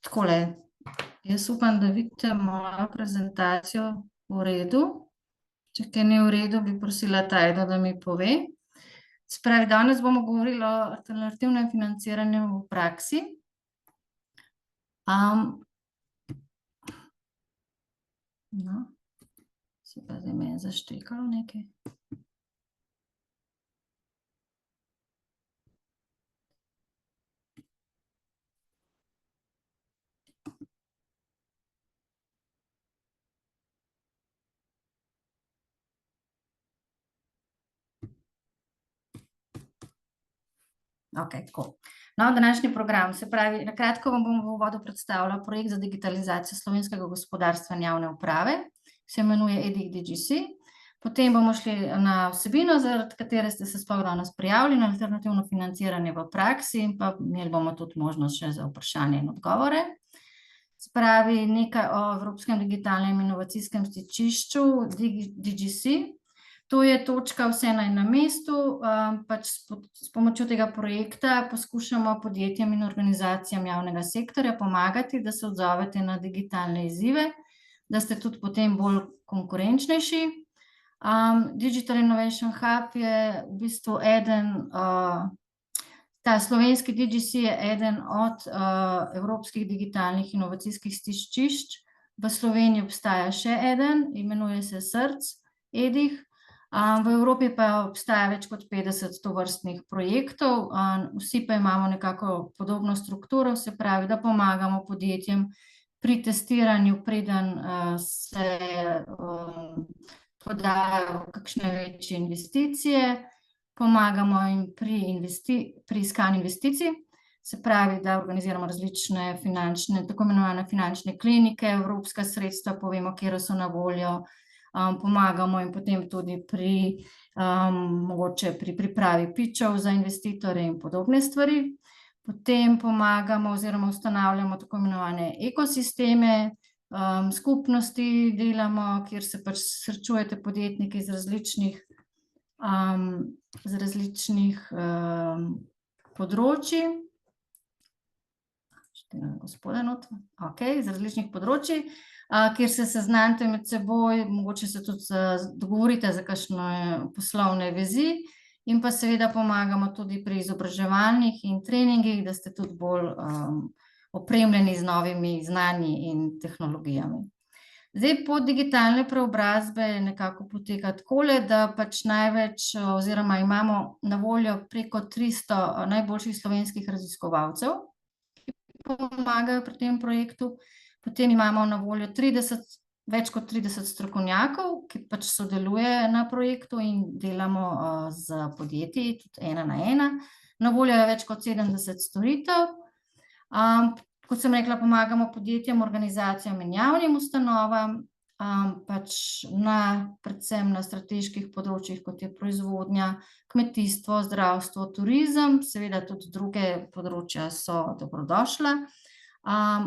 Takole, jaz upam, da vidite mojo prezentacijo v redu. Če kaj ni v redu, bi prosila Tajdo, da mi pove. Spravi, danes bomo govorili o alternativnem financiranju v praksi. No, se pa zdaj me je zaštekalo nekaj. Ok, tako. No, današnji program, se pravi, na kratko vam bom v uvodu predstavila projekt za digitalizacijo slovenskega gospodarstva in javne uprave, se imenuje EDIG-DGC. Potem bomo šli na vsebino, zaradi katere ste se sploh danes prijavili, na alternativno financiranje v praksi, in pa imeli bomo tudi možnost še za vprašanje in odgovore. Se pravi, nekaj o Evropskem digitalnem inovacijskem stičišču DGC. To je točka vse na enem mestu, pač s pomočjo tega projekta poskušamo podjetjem in organizacijam javnega sektorja pomagati, da se odzovete na digitalne izzive, da ste tudi potem bolj konkurenčnejši. Digital Innovation Hub je v bistvu ta slovenski DGC je eden od evropskih digitalnih inovacijskih stičišč. V Sloveniji obstaja še eden, imenuje se SRC, EDIG. V Evropi pa obstaja več kot 50 tovrstnih projektov, vsi pa imamo nekako podobno strukturo, se pravi, da pomagamo podjetjem pri testiranju, preden se podajo kakšne večje investicije, pomagamo jim pri iskanju investicij, se pravi, da organiziramo različne finančne, tako imenovane finančne klinike, evropska sredstva, povemo, katera so na voljo, pomagamo jim potem tudi mogoče pri pripravi pitchov za investitorje in podobne stvari. Potem pomagamo oziroma ustanavljamo tako imenovane ekosisteme, skupnosti delamo, kjer se pač srečujete podjetniki z različnih področij. Gospoda not, okej, z različnih področij, kjer se seznanite med seboj, mogoče se tudi dogovorite za kakšne poslovne vezi, in pa seveda pomagamo tudi pri izobraževalnih in treningih, da ste tudi bolj opremljeni z novimi znanji in tehnologijami. Zdaj, pot digitalne preobrazbe nekako poteka takole, da pač največ oziroma imamo na voljo preko 300 najboljših slovenskih raziskovalcev, ki pomagajo pri tem projektu. Potem imamo na voljo več kot 30 strokovnjakov, ki pač sodelujejo na projektu in delamo z podjetji, tudi ena na ena. Na voljo je več kot 70 storitev. Kot sem rekla, pomagamo podjetjem, organizacijam in javnim ustanovam, pač predvsem na strateških področjih, kot je proizvodnja, kmetijstvo, zdravstvo, turizem, seveda tudi druge področja so dobrodošla.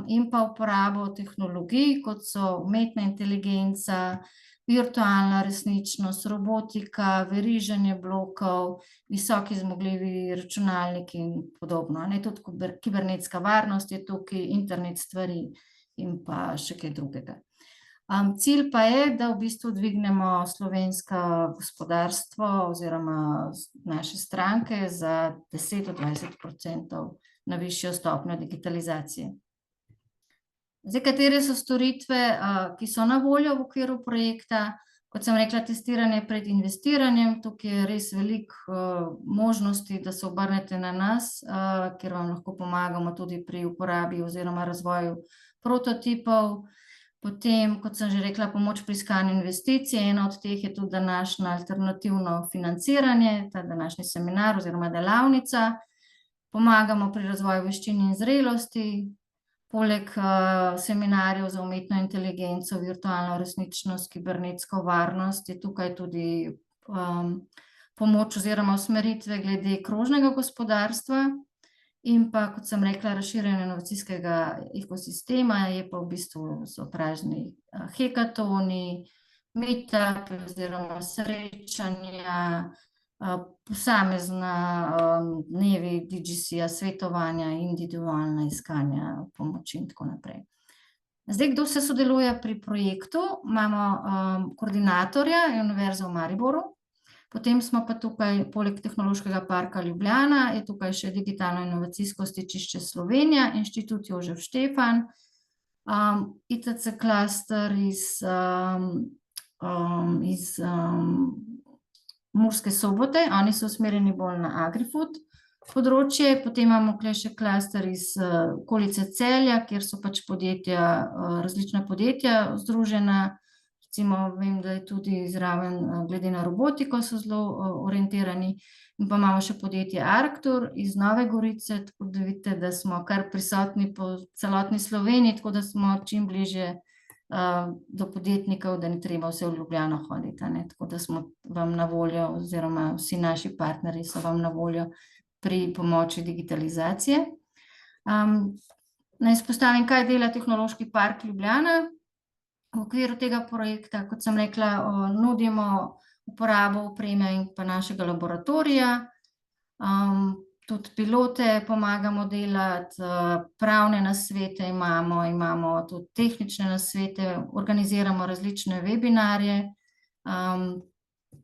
In pa uporabo tehnologij, kot so umetna inteligenca, virtualna resničnost, robotika, veriženje blokov, visoki zmogljivi računalniki in podobno. Tudi kibernetska varnost je tukaj, internet stvari in pa še kaj drugega. Cilj pa je, da v bistvu dvignemo slovensko gospodarstvo oziroma naše stranke za 10-20% na višjo stopnjo digitalizacije. Zdaj, katere so storitve, ki so na voljo v okviru projekta? Kot sem rekla, testiranje pred investiranjem, tukaj je res veliko možnosti, da se obrnete na nas, kjer vam lahko pomagamo tudi pri uporabi oziroma razvoju prototipov. Potem, kot sem že rekla, pomoč pri iskanju investicij, ena od teh je tudi današnje alternativno financiranje, ta današnji seminar oziroma delavnica. Pomagamo pri razvoju veščin in zrelosti, poleg seminarjev za umetno inteligenco, virtualno resničnost, kibernetsko varnost, je tukaj tudi pomoč oziroma usmeritve glede krožnega gospodarstva in pa, kot sem rekla, razširjanje inovacijskega ekosistema, je pa v bistvu so prazni hekatoni, meetupi oziroma srečanja, posamezna dnevi DGC-ja, svetovanja, individualna iskanja pomoči in tako naprej. Zdaj, kdo se sodeluje pri projektu? Imamo koordinatorja Univerze v Mariboru, potem smo pa tukaj, poleg Tehnološkega parka Ljubljana, je tukaj še Digitalno-inovacijsko stičišče Slovenija, Inštitut Jožef Štefan, ITC Cluster iz Murske Sobote, oni so usmerjeni bolj na agri-food področje, potem imamo tukaj še klaster iz okolice Celja, kjer so pač podjetja, različna podjetja združena, recimo vem, da je tudi zraven glede na robotiko so zelo orientirani, in pa imamo še podjetje Arctur iz Nove Gorice, tako da vidite, da smo kar prisotni po celotni Sloveniji, tako da smo čim bližje do podjetnikov, da ni treba vse v Ljubljano hoditi, tako da smo vam na voljo, oziroma vsi naši partnerji so vam na voljo pri pomoči digitalizacije. Naj izpostavim, kaj dela Tehnološki park Ljubljana. V okviru tega projekta, kot sem rekla, nudimo uporabo opreme in pa našega laboratorija, tudi pilote pomagamo delati, pravne nasvete imamo tudi tehnične nasvete, organiziramo različne webinarje,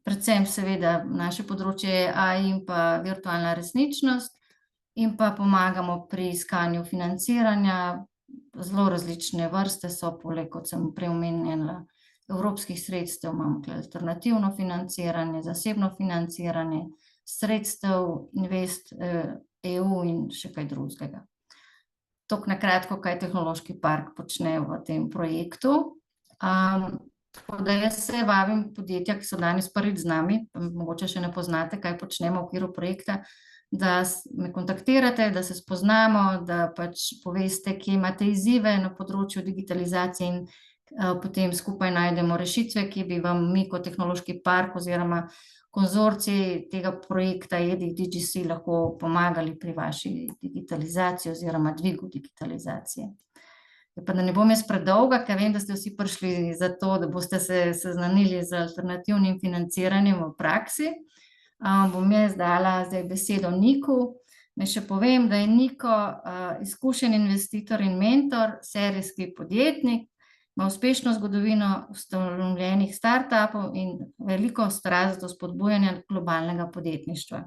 predvsem seveda naše področje je AI in pa virtualna resničnost, in pa pomagamo pri iskanju financiranja, zelo različne vrste so, poleg, kot sem prej omenjala, evropskih sredstev, imamo tukaj alternativno financiranje, zasebno financiranje, sredstev Invest EU in še kaj drugega. Toliko na kratko, kaj Tehnološki park počne v tem projektu. Tako da jaz se vabim podjetja, ki so danes prvič z nami, mogoče še ne poznate, kaj počnemo v okviru projekta, da me kontaktirate, da se spoznamo, da pač poveste, kje imate izzive na področju digitalizacije in potem skupaj najdemo rešitve, ki bi vam mi kot Tehnološki park oziroma konzorcij tega projekta EDIG-DGC lahko pomagali pri vaši digitalizaciji oziroma dvigu digitalizacije. Pa da ne bom jaz predolga, ker vem, da ste vsi prišli zato, da boste se seznanili z alternativnim financiranjem v praksi, bom jaz dala zdaj besedo Niku. Naj še povem, da je Niko izkušen investitor in mentor, serijski podjetnik, ima uspešno zgodovino ustanovljenih startupov in veliko strast do spodbujanja globalnega podjetništva.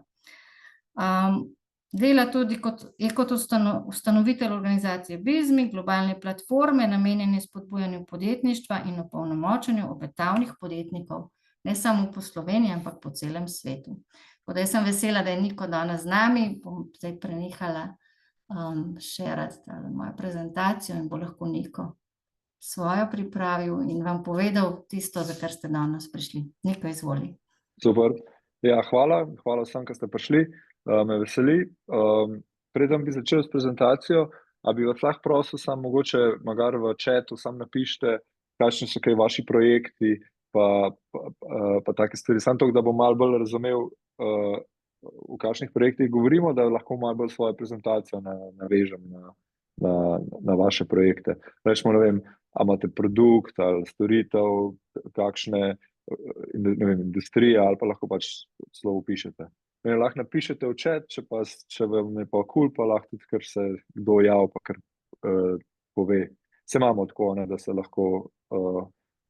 Dela tudi kot ustanovitelj organizacije BIZMI, globalne platforme, namenjene spodbujanju podjetništva in opolnomočenju obetavnih podjetnikov, ne samo po Sloveniji, ampak po celem svetu. Tako da jaz sem vesela, da je Niko danes z nami, bom zdaj prenehala šerati mojo prezentacijo in bo lahko Niko svojo pripravil in vam povedal tisto, za kar ste danes prišli. Niko, izvoli. Super. Ja, hvala vsem, ki ste prišli. Me veseli. Preden bi začel s prezentacijo, a bi vas lahko prosil, samo mogoče magar v chatu, samo napišite, kakšni so kaj vaši projekti, pa take stvari. Samo to, da bom malo bolj razumel, v kakšnih projektih govorimo, da lahko malo bolj svojo prezentacijo navežem na vaše projekte. Rečemo, ne vem, a imate produkt ali storitev, kakšne, ne vem, industrije, ali pa lahko pač slovo pišete. Lahko napišete v chat, če vam je pa cool, pa lahko tudi, ker se kdo jav, pa kar pove. Se imamo tako, ne, da se lahko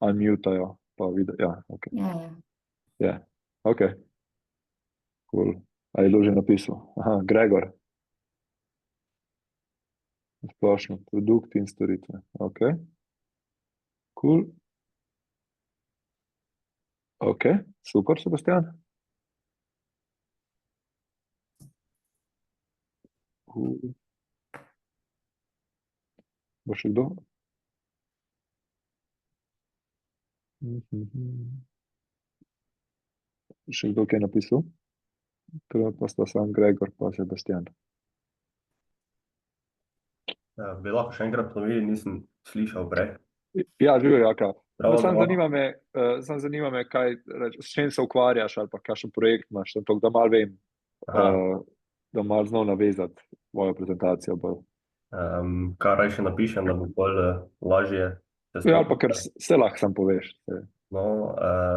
unmutajo, pa vidijo, ja, ok. Ja, ok. Cool. A je že napisal? Aha, Gregor. Splošno, produkti in storitve, ok. Cool. Ok, super, Sebastian. Bo še kdo? Še kdo kaj napisal? Pa sta sam Gregor pa Sebastian. Bi lahko še enkrat ponovili, nisem slišal prej. Ja, živijo, Jaka. Samo zanima me, kaj, s čim se ukvarjaš ali pa kakšen projekt imaš, tako da malo vem, da malo znal navezati mojo prezentacijo bolj. Kaj rajši napišem, da bo bolj lažje? Ja, ali pa kar se lahko sam poveš. No,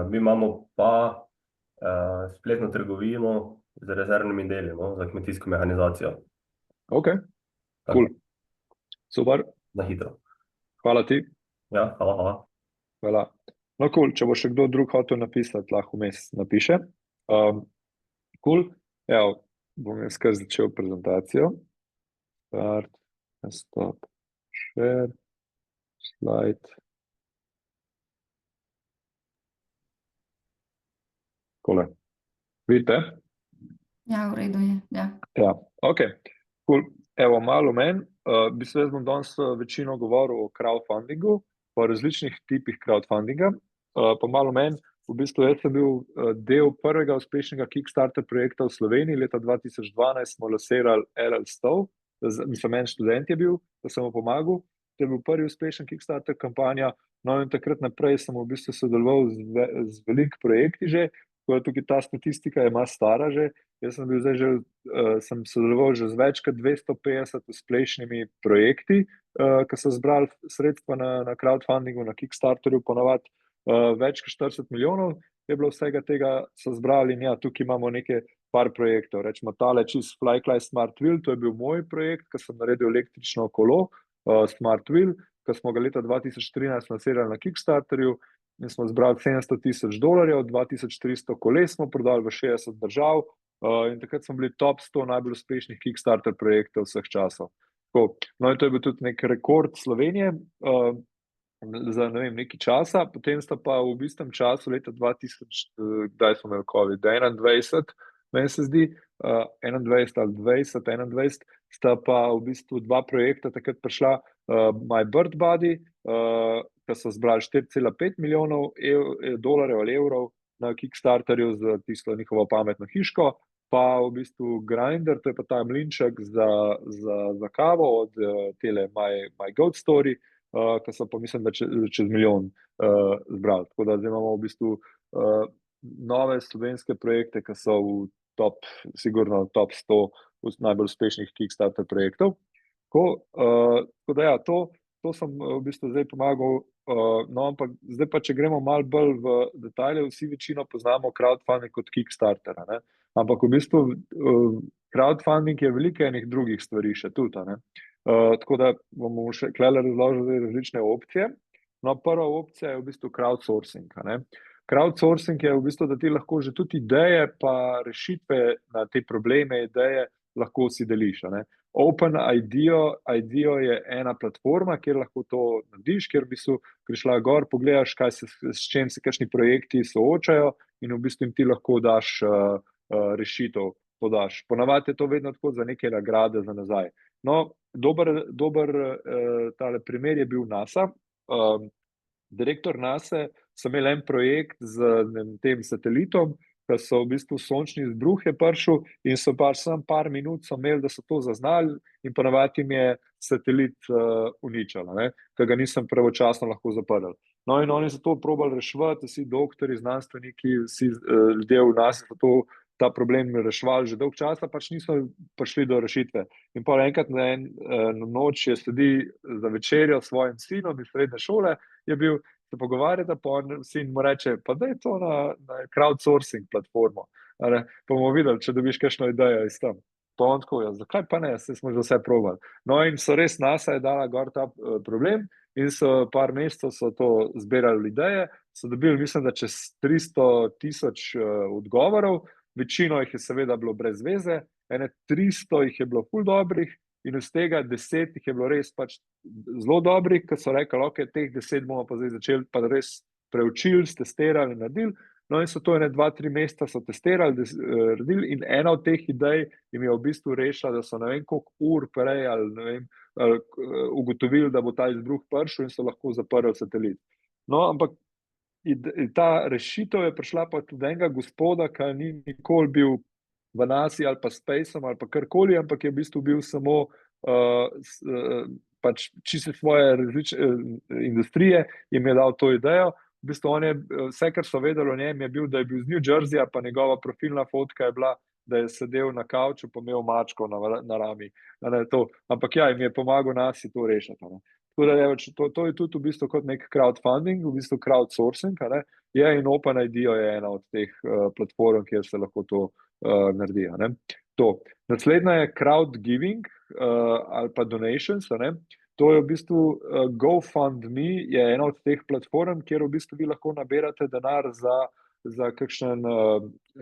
mi imamo pa spletno trgovino z rezervnimi deli, no, za kmetijsko mehanizacijo. Ok, cool. Super, Na hitro. hvala ti. Ja, hvala. Hvala. No, cool. Če bo še kdo drug hotel napisati, lahko vmes napiše. Cool. Evo, bom jaz kar začel prezentacijo. Start, stop, share, slide. Kole. Vidite? Ja, v redu je, ja. Ja, ok. Cool. Evo, malo meni. V bistvu jaz bom danes večino govoril o crowdfundingu, o različnih tipih crowdfundinga, pa malo meni. V bistvu jaz sem bil del prvega uspešnega Kickstarter projekta v Sloveniji. Leta 2012 smo lansirali LL Stov, mislim, en študent je bil, da sem mu pomagal. To je bil prvi uspešen Kickstarter kampanja. No in takrat naprej sem v bistvu sodeloval z veliko projekti že, ko je tukaj ta statistika je malo stara že. Jaz sem bil zdaj že, sem sodeloval že z več kot 250 uspešnimi projekti, ki so zbrali sredstva na crowdfundingu, na Kickstarterju, ponavadi več kot 40 milijonov je bilo vsega tega so zbrali. In ja, tukaj imamo nekaj par projektov, rečemo tale čist Flycly Smart Wheel, to je bil moj projekt, ki sem naredil električno kolo, Smart Wheel, ki smo ga leta 2013 lansirali na Kickstarterju in smo zbrali $700,000, 2300 koles smo prodali v 60 držav, in takrat smo bili top 100 najbolj uspešnih Kickstarter projektov vseh časov. No in to je bil tudi nek rekord Slovenije za ne vem, nekaj časa, potem sta pa v istem času leta 2000, kdaj smo imeli COVID, 21, meni se zdi, 21 ali 20, 21, sta pa v bistvu dva projekta takrat prišla, My Bird Buddy, ki so zbrali 4,5 milijonov dolarjev ali evrov na Kickstarterju za tisto njihovo pametno hiško, pa v bistvu Grindr, to je pa ta mlinček za kavo od tele My Goat Story, ki so pa mislim, da čez milijon zbrali. Tako da zdaj imamo v bistvu nove slovenske projekte, ki so v sigurno top 100 najbolj uspešnih Kickstarter projektov. Tako da ja, to sem v bistvu zdaj pomagal, no ampak zdaj pa, če gremo malo bolj v detalje, vsi večino poznamo crowdfunding kot Kickstartera, ne? Ampak v bistvu crowdfunding je veliko enih drugih stvari še tudi, ne? Tako da bomo še klele razložili različne opcije. No, prva opcija je v bistvu crowdsourcing, ne? Crowdsourcing je v bistvu, da ti lahko že tudi ideje pa rešitve na te probleme, ideje lahko si deliš, ne? OpenIDEO je ena platforma, kjer lahko to narediš, kjer v bistvu prišla gor, pogledaš, s čem se kakšni projekti soočajo in v bistvu jim ti lahko daš rešitev, podaš. Ponavadi je to vedno tako za neke nagrade za nazaj. No, dober tale primer je bil NASA. Direktor NASA so imeli en projekt z tem satelitom, ki so v bistvu sončni izbruh je prišel in so samo par minut so imeli, da so to zaznali in ponavadi jim je satelit uničal, ne? Ker ga nisem pravočasno lahko zaprl. No in oni so to probali reševati, vsi doktori, znanstveniki, vsi ljudje v nas so ta problem reševali že dolg časa, pač niso prišli do rešitve. In pa enkrat na noč je sledi za večerjo s svojim sinom iz srednje šole, je bil se pogovarjati, pa sin mu reče, pa daj to na crowdsourcing platformo, pa bomo videli, če dobiš kakšno idejo iz tam. Pa on tako, zakaj pa ne, saj smo že vse probali. No in so res, NASA je dala gor ta problem in so par mesecev so to zbirali ideje, so dobili, mislim, da čez 300,000 odgovorov, večino jih je seveda bilo brez veze, 300 jih je bilo ful dobrih, in iz tega 10 jih je bilo res pač zelo dobrih, ki so rekli, ok, teh 10 bomo pa zdaj začeli pa res preučili, testirali in naredili. No in so to 2-3 meseca so testirali, naredili in ena od teh idej jim je v bistvu rešila, da so ne vem koliko ur prej ali ne vem, ugotovili, da bo ta izbruh prišel in so lahko zaprli satelit. No, ampak ta rešitev je prišla pa tudi enega gospoda, ki ni nikoli bil v NASA ali pa Spaceom ali pa karkoli, ampak je v bistvu bil samo pač čisto svoje različne industrije, jim je dal to idejo. V bistvu on je, vse, kar so vedeli o njem, je bil, da je bil z New Jerseyja, pa njegova profilna fotka je bila, da je sedel na kavču, pa imel mačko na rami. Ampak ja, jim je pomagal NASA to rešiti. Tako da to je tudi v bistvu kot nek crowdfunding, v bistvu crowdsourcing, a ne, je in OpenIDEO je ena od teh platform, kjer se lahko to naredi, a ne. To. Naslednja je crowdgiving ali pa donations, a ne. To je v bistvu GoFundMe je ena od teh platform, kjer v bistvu vi lahko nabirate denar za kakšen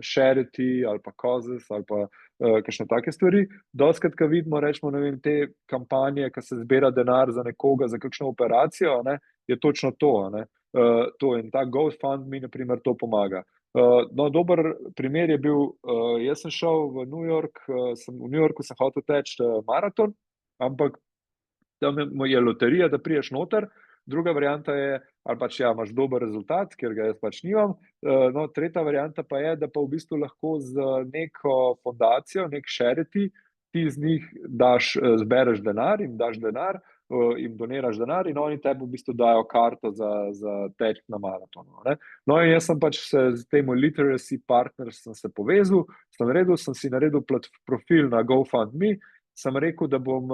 charity ali pa causes ali pa kakšne take stvari. Dostikrat, ko vidimo, rečemo, ne vem, te kampanje, ko se zbira denar za nekoga, za kakšno operacijo, ne, je točno to, ne. To in ta GoFundMe, na primer, to pomaga. No, dober primer je bil, jaz sem šel v New York, v New Yorku sem hotel teči maraton, ampak tam je loterija, da priješ noter, druga varianta je, ali pač ja, imaš dober rezultat, ker ga jaz pač nimam, no, tretja varianta pa je, da pa v bistvu lahko z neko fondacijo, nek charity, ti z njih zbereš denar, jim daš denar, jim doniraš denar in oni tebi v bistvu dajo karto za teč na maratonu, ne. No, in jaz sem pač se z temu Literacy Partners sem se povezal, sem si naredil profil na GoFundMe, sem rekel, da bom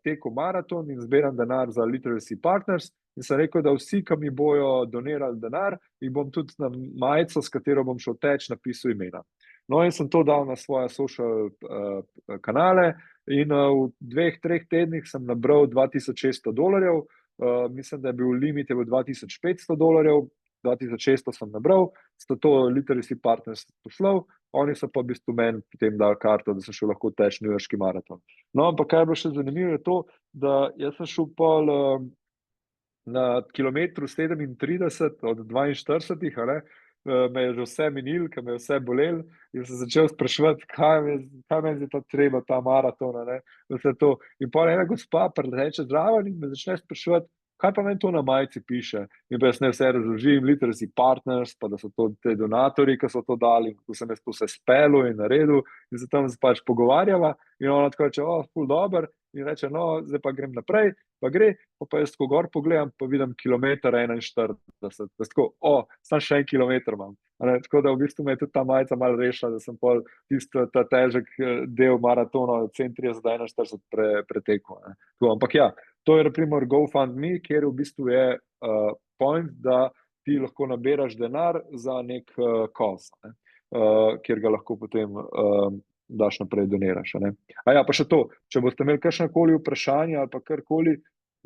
tekel maraton in zbiram denar za Literacy Partners in sem rekel, da vsi, ki mi bojo donirali denar, jih bom tudi na majico, s katero bom šel teč, napisal imena. No, in sem to dal na svoje social kanale in v 2-3 tednih sem nabral $2600, mislim, da je bil limit je bil $2500, 2600 sem nabral, sta to Literacy Partners poslal, oni so pa v bistvu meni potem dali karto, da sem šel lahko teči newyorški maraton. No, ampak kaj je bilo še zanimivo je to, da jaz sem šel pol na kilometru 37 od 42, a ne, me je že vse minil, ker me je vse bolel in sem začel spraševati, kaj meni je to treba, ta maraton, a ne, vse to. In pol ena gospa prileče zraven in me začne spraševati, kaj pa meni to na majici piše? In pa jaz ne vse razložim, Literacy Partners, pa da so to te donatorji, ki so to dali, kako sem jaz to vse spelil in naredil in se tam pač pogovarjava in ona tako reče, ful dober, in reče, no, zdaj pa grem naprej, pa gre, pa jaz tako gor pogledam, pa vidim kilometer 41, da tako, samo še 1 kilometer imam. Tako da v bistvu me je tudi ta majica malo rešila, da sem pol ta težek del maratona od 37 do 41 pretekel. Ampak ja, to je na primer GoFundMe, kjer v bistvu je point, da ti lahko naberaš denar za nek cause, kjer ga lahko potem daš naprej, doniraš. Ja, pa še to, če boste imeli kakšnakoli vprašanja ali pa karkoli,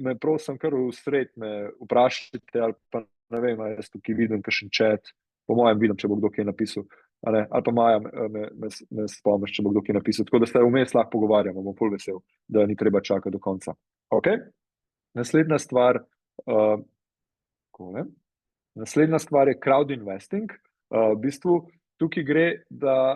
me prosim kar vsred me vprašajte ali pa ne vem, jaz tukaj vidim kakšen chat, po mojem vidim, če bo kdo kaj napisal, ali pa Maja me spomniš, če bo kdo kaj napisal, tako da se vmes lahko pogovarjamo, bom ful vesel, da ni treba čakati do konca. Ok? Naslednja stvar je crowd investing. V bistvu tukaj gre, da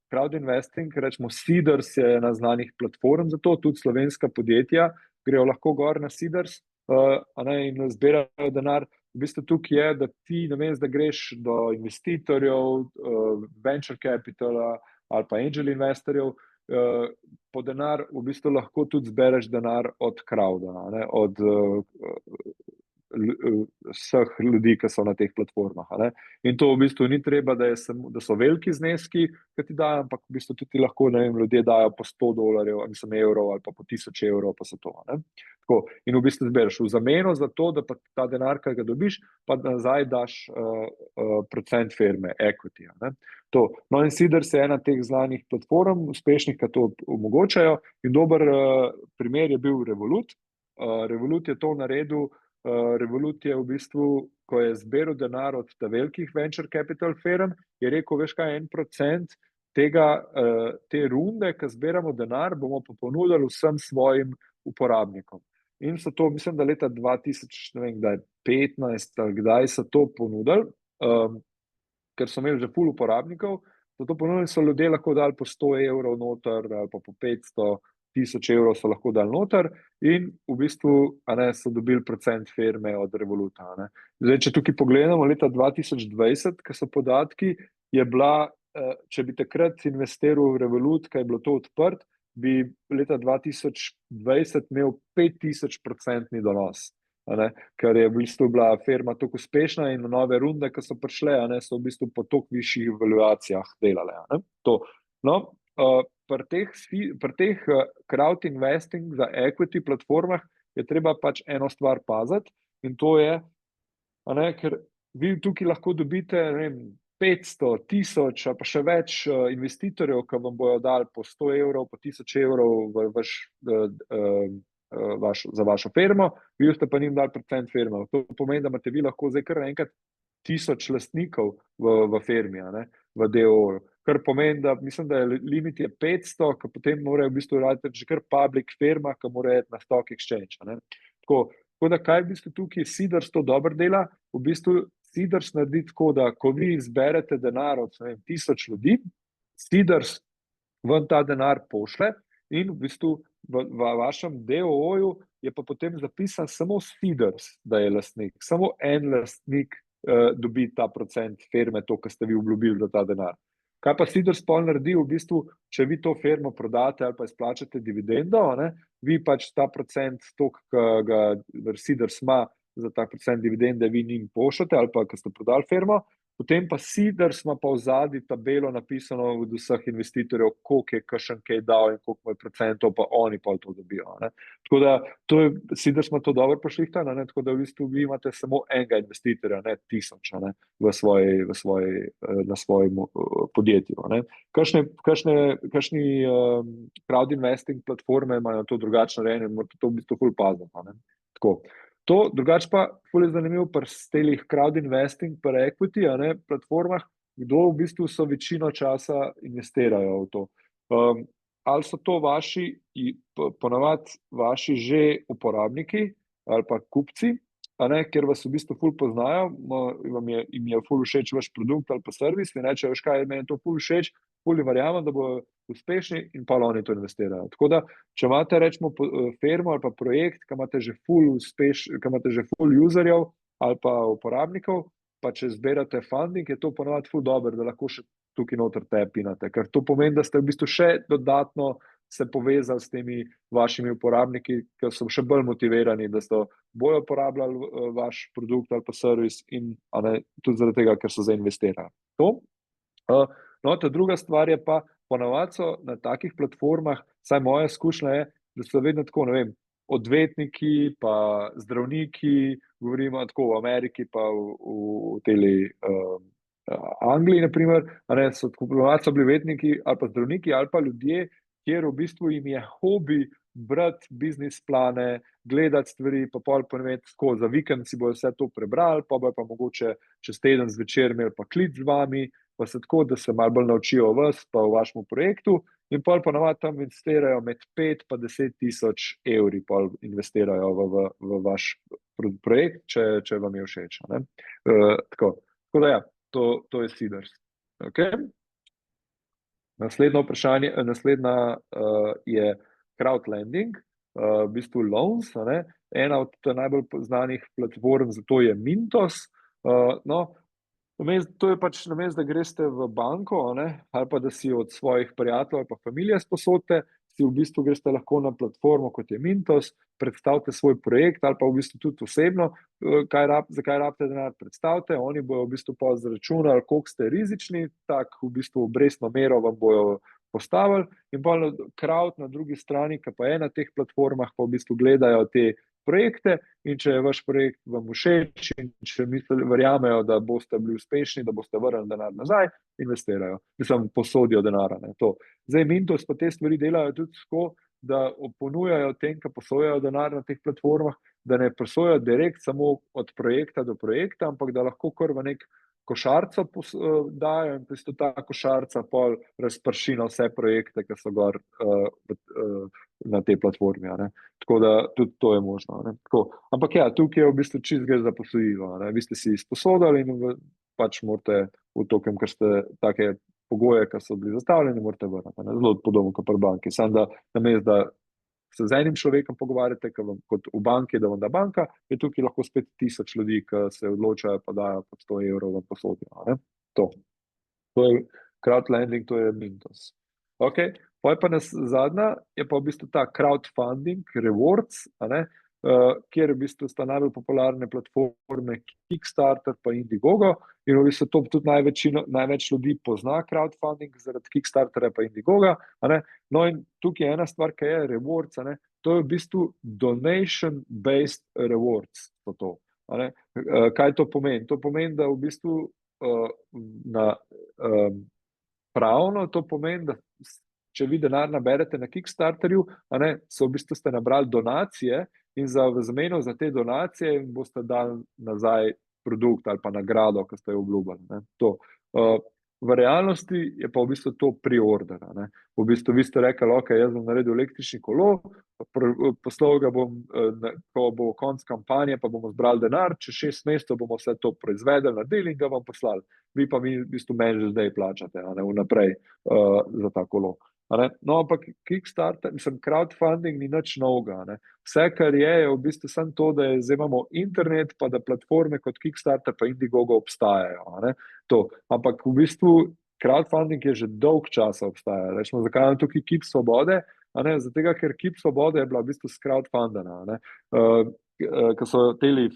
crowd investing, rečemo Seedrs je ena znanih platform za to, tudi slovenska podjetja grejo lahko gor na Seedrs in zbirajo denar. V bistvu tukaj je, da ti namesto, da greš do investitorjev, venture capitala ali pa angel investorjev, po denar v bistvu lahko tudi zbereš denar od crowda, od vseh ljudi, ki so na teh platformah. In to v bistvu ni treba, da so veliki zneski, ki ti dajo, ampak v bistvu tudi lahko, ne vem, ljudje dajo po $100, mislim, evrov ali pa po 1000 evrov, pa se to. Tako. In v bistvu zbereš v zameno za to, da pa ta denar, ki ga dobiš, pa nazaj daš procent firme, equity. To. No, in Seedrs je ena teh znanih platform, uspešnih, ki to omogočajo. In dober primer je bil Revolut. Revolut je to naredil. Revolut je v bistvu, ko je zberal denar od velikih venture capital firm, je rekel, veš kaj, 1% te runde, ki zberamo denar, bomo pa ponudili vsem svojim uporabnikom. In so to, mislim, da leta 2015 ali kdaj so to ponudili, ker so imeli že ful uporabnikov, so to ponudili, so ljudje lahko dali po 100 evrov noter ali pa po 500 1000 evrov so lahko dali noter in v bistvu so dobili procent firme od Revoluta. Zdaj, če tukaj pogledamo leta 2020, ki so podatki, je bila, če bi takrat investiral v Revolut, kaj je bilo to odprt, bi leta 2020 imel 5000% donos. Ker je v bistvu bila firma tako uspešna in nove runde, ki so prišle, so v bistvu po toliko višjih valuacijah delale. Pri teh crowd investing za equity platformah je treba pač eno stvar paziti in to je, ker vi tukaj lahko dobite, ne vem, 500, 1000 ali pa še več investitorjev, ki vam bojo dali po 100 evrov, po 1000 evrov za vašo firmo, vi ste pa njim dali procent firme. To pomeni, da imate vi lahko zdaj kar enkrat 1000 lastnikov v firmi, v DOO-ju. Kar pomeni, da mislim, da je limit je 500, ki potem morajo v bistvu raditi že kar public firma, ki morajo iti na stock exchange. Tako da kaj v bistvu tukaj Seedrs to dobro dela, v bistvu Seedrs naredi tako, da ko vi izberete denar od 1000 ljudi, Seedrs vam ta denar pošle in v bistvu v vašem DOO-ju je pa potem zapisan samo Seedrs, da je lastnik. Samo en lastnik dobi ta procent firme, to, kar ste vi obljubili za ta denar. Kaj pa Seedrs pol naredi, v bistvu, če vi to firmo prodate ali pa izplačate dividendo, vi pač ta procent, to, ki ga Seedrs ima za ta procent dividende, vi njim pošljete ali pa, ko ste prodali firmo, potem pa Seedrs ima pa v zadnji tabelo napisano od vseh investitorjev, koliko je kakšen kaj dal in koliko je procentov, pa oni pa to dobijo. Tako da Seedrs ima to dobro pošlihtano, tako da v bistvu vi imate samo enega investitorja, ne 1000 na svojem podjetju. Kakšni crowd investing platforme imajo to drugačno narejeno in morate to v bistvu ful paziti. Tako. To, drugače pa, ful je zanimivo pri stelih crowd investing, pri equity, platformah, kdo v bistvu so večino časa investirajo v to. Ali so to vaši, ponavadi vaši že uporabniki ali pa kupci, ker vas v bistvu ful poznajo, jim je ful všeč vaš produkt ali pa servis, in reče, veš kaj, meni je to ful všeč, ful verjamem, da bodo uspešni in pa oni to investirajo. Tako da, če imate rečemo firmo ali pa projekt, ki imate že ful userjev ali pa uporabnikov, pa če zberate funding, je to ponavadi ful dobro, da lahko še tukaj noter tapinate, ker to pomeni, da ste v bistvu še dodatno se povezali s temi vašimi uporabniki, ki so še bolj motivirani, da so bojo uporabljali vaš produkt ali pa servis in tudi zaradi tega, ker so zainvestirali. Ta druga stvar je pa, ponavadi so na takih platformah, saj moja izkušnja je, da so vedno tako, ne vem, odvetniki, pa zdravniki, govorimo tako v Ameriki, pa v teli Angliji, naprimer, so bili odvetniki ali pa zdravniki ali pa ljudje, kjer v bistvu jim je hobi brati biznis plane, gledati stvari, pa pol ponoviti tako, za vikend si bojo vse to prebrali, pa bojo pa mogoče čez teden zvečer imeli pa klic z vami, pa se tako, da se malo bolj naučijo vas, pa v vašem projektu, in pol ponavadi tam investirajo med 5 pa 10 tisoč evri, pol investirajo v vaš projekt, če vam je všeč. Tako da ja, to je Seedrs. Naslednja je crowdlending, v bistvu loans, ena od najbolj znanih platform za to je Mintos. To je pač namesto, da greste v banko, ali pa da si od svojih prijateljev ali pa familije sposodite, si v bistvu greste lahko na platformo, kot je Mintos, predstavite svoj projekt ali pa v bistvu tudi osebno, zakaj rabite denar, predstavite, oni bojo v bistvu pa zračunali, koliko ste rizični, tak v bistvu obrestno mero vam bojo postavili in pa crowd na drugi strani, ki pa je na teh platformah, pa v bistvu gledajo te projekte in če je vaš projekt vam všeč in če verjamejo, da boste bili uspešni, da boste vrnili denar nazaj, investirajo, posodijo denara. Zdaj Mintos pa te stvari delajo tudi tako, da ponujajo tem, ki posojajo denar na teh platformah, da ne posojajo direkt samo od projekta do projekta, ampak da lahko kar v nek košarco dajo in tisto ta košarca pol razprši na vse projekte, ki so gor na tej platformi. Tako da tudi to je možno. Ampak ja, tukaj je v bistvu čist gre za posojilo. Vi ste si izposodili in pač morate v tokem, ker ste take pogoje, ki so bili zastavljeni, morate vrniti. Zelo podobno kot pri banki. Samo da namesto, da se z enim človekom pogovarjate, kot v banki, da vam da banka, je tukaj lahko spet 1000 ljudi, ki se odločajo, pa dajo po 100 evrov vam posodijo. To je crowdlending, to je Mintos. Potem pa zadnja je pa v bistvu ta crowdfunding, rewards, kjer v bistvu sta najbolj popularne platforme Kickstarter pa Indiegogo in v bistvu to tudi največ ljudi pozna crowdfunding zaradi Kickstarterja pa Indiegoga. No in tukaj je ena stvar, ki je rewards, to je v bistvu donation-based rewards. Kaj to pomeni? To pomeni, da v bistvu pravno to pomeni, da če vi denar naberete na Kickstarterju, so v bistvu ste nabrali donacije in v zameno za te donacije jim boste dali nazaj produkt ali pa nagrado, ki ste jo obljubili. V realnosti je pa v bistvu to pre-order. V bistvu vi ste rekli, ok, jaz bom naredil električni kolo, poslal ga bom, ko bo konc kampanje, pa bomo zbrali denar, čez 6 mesecev bomo vse to proizvedeli, naredili in ga vam poslali. Vi pa v bistvu meni že zdaj plačate vnaprej za ta kolo. No, ampak Kickstarter, crowdfunding ni nič novega. Vse, kar je v bistvu samo to, da zdaj imamo internet, pa da platforme kot Kickstarter pa Indiegogo obstajajo. Ampak v bistvu crowdfunding je že dolg časa obstaja. Rečemo, zakaj je tukaj Kip Svobode? Zato, ker Kip Svobode je bila v bistvu crowdfundana. Ko so teli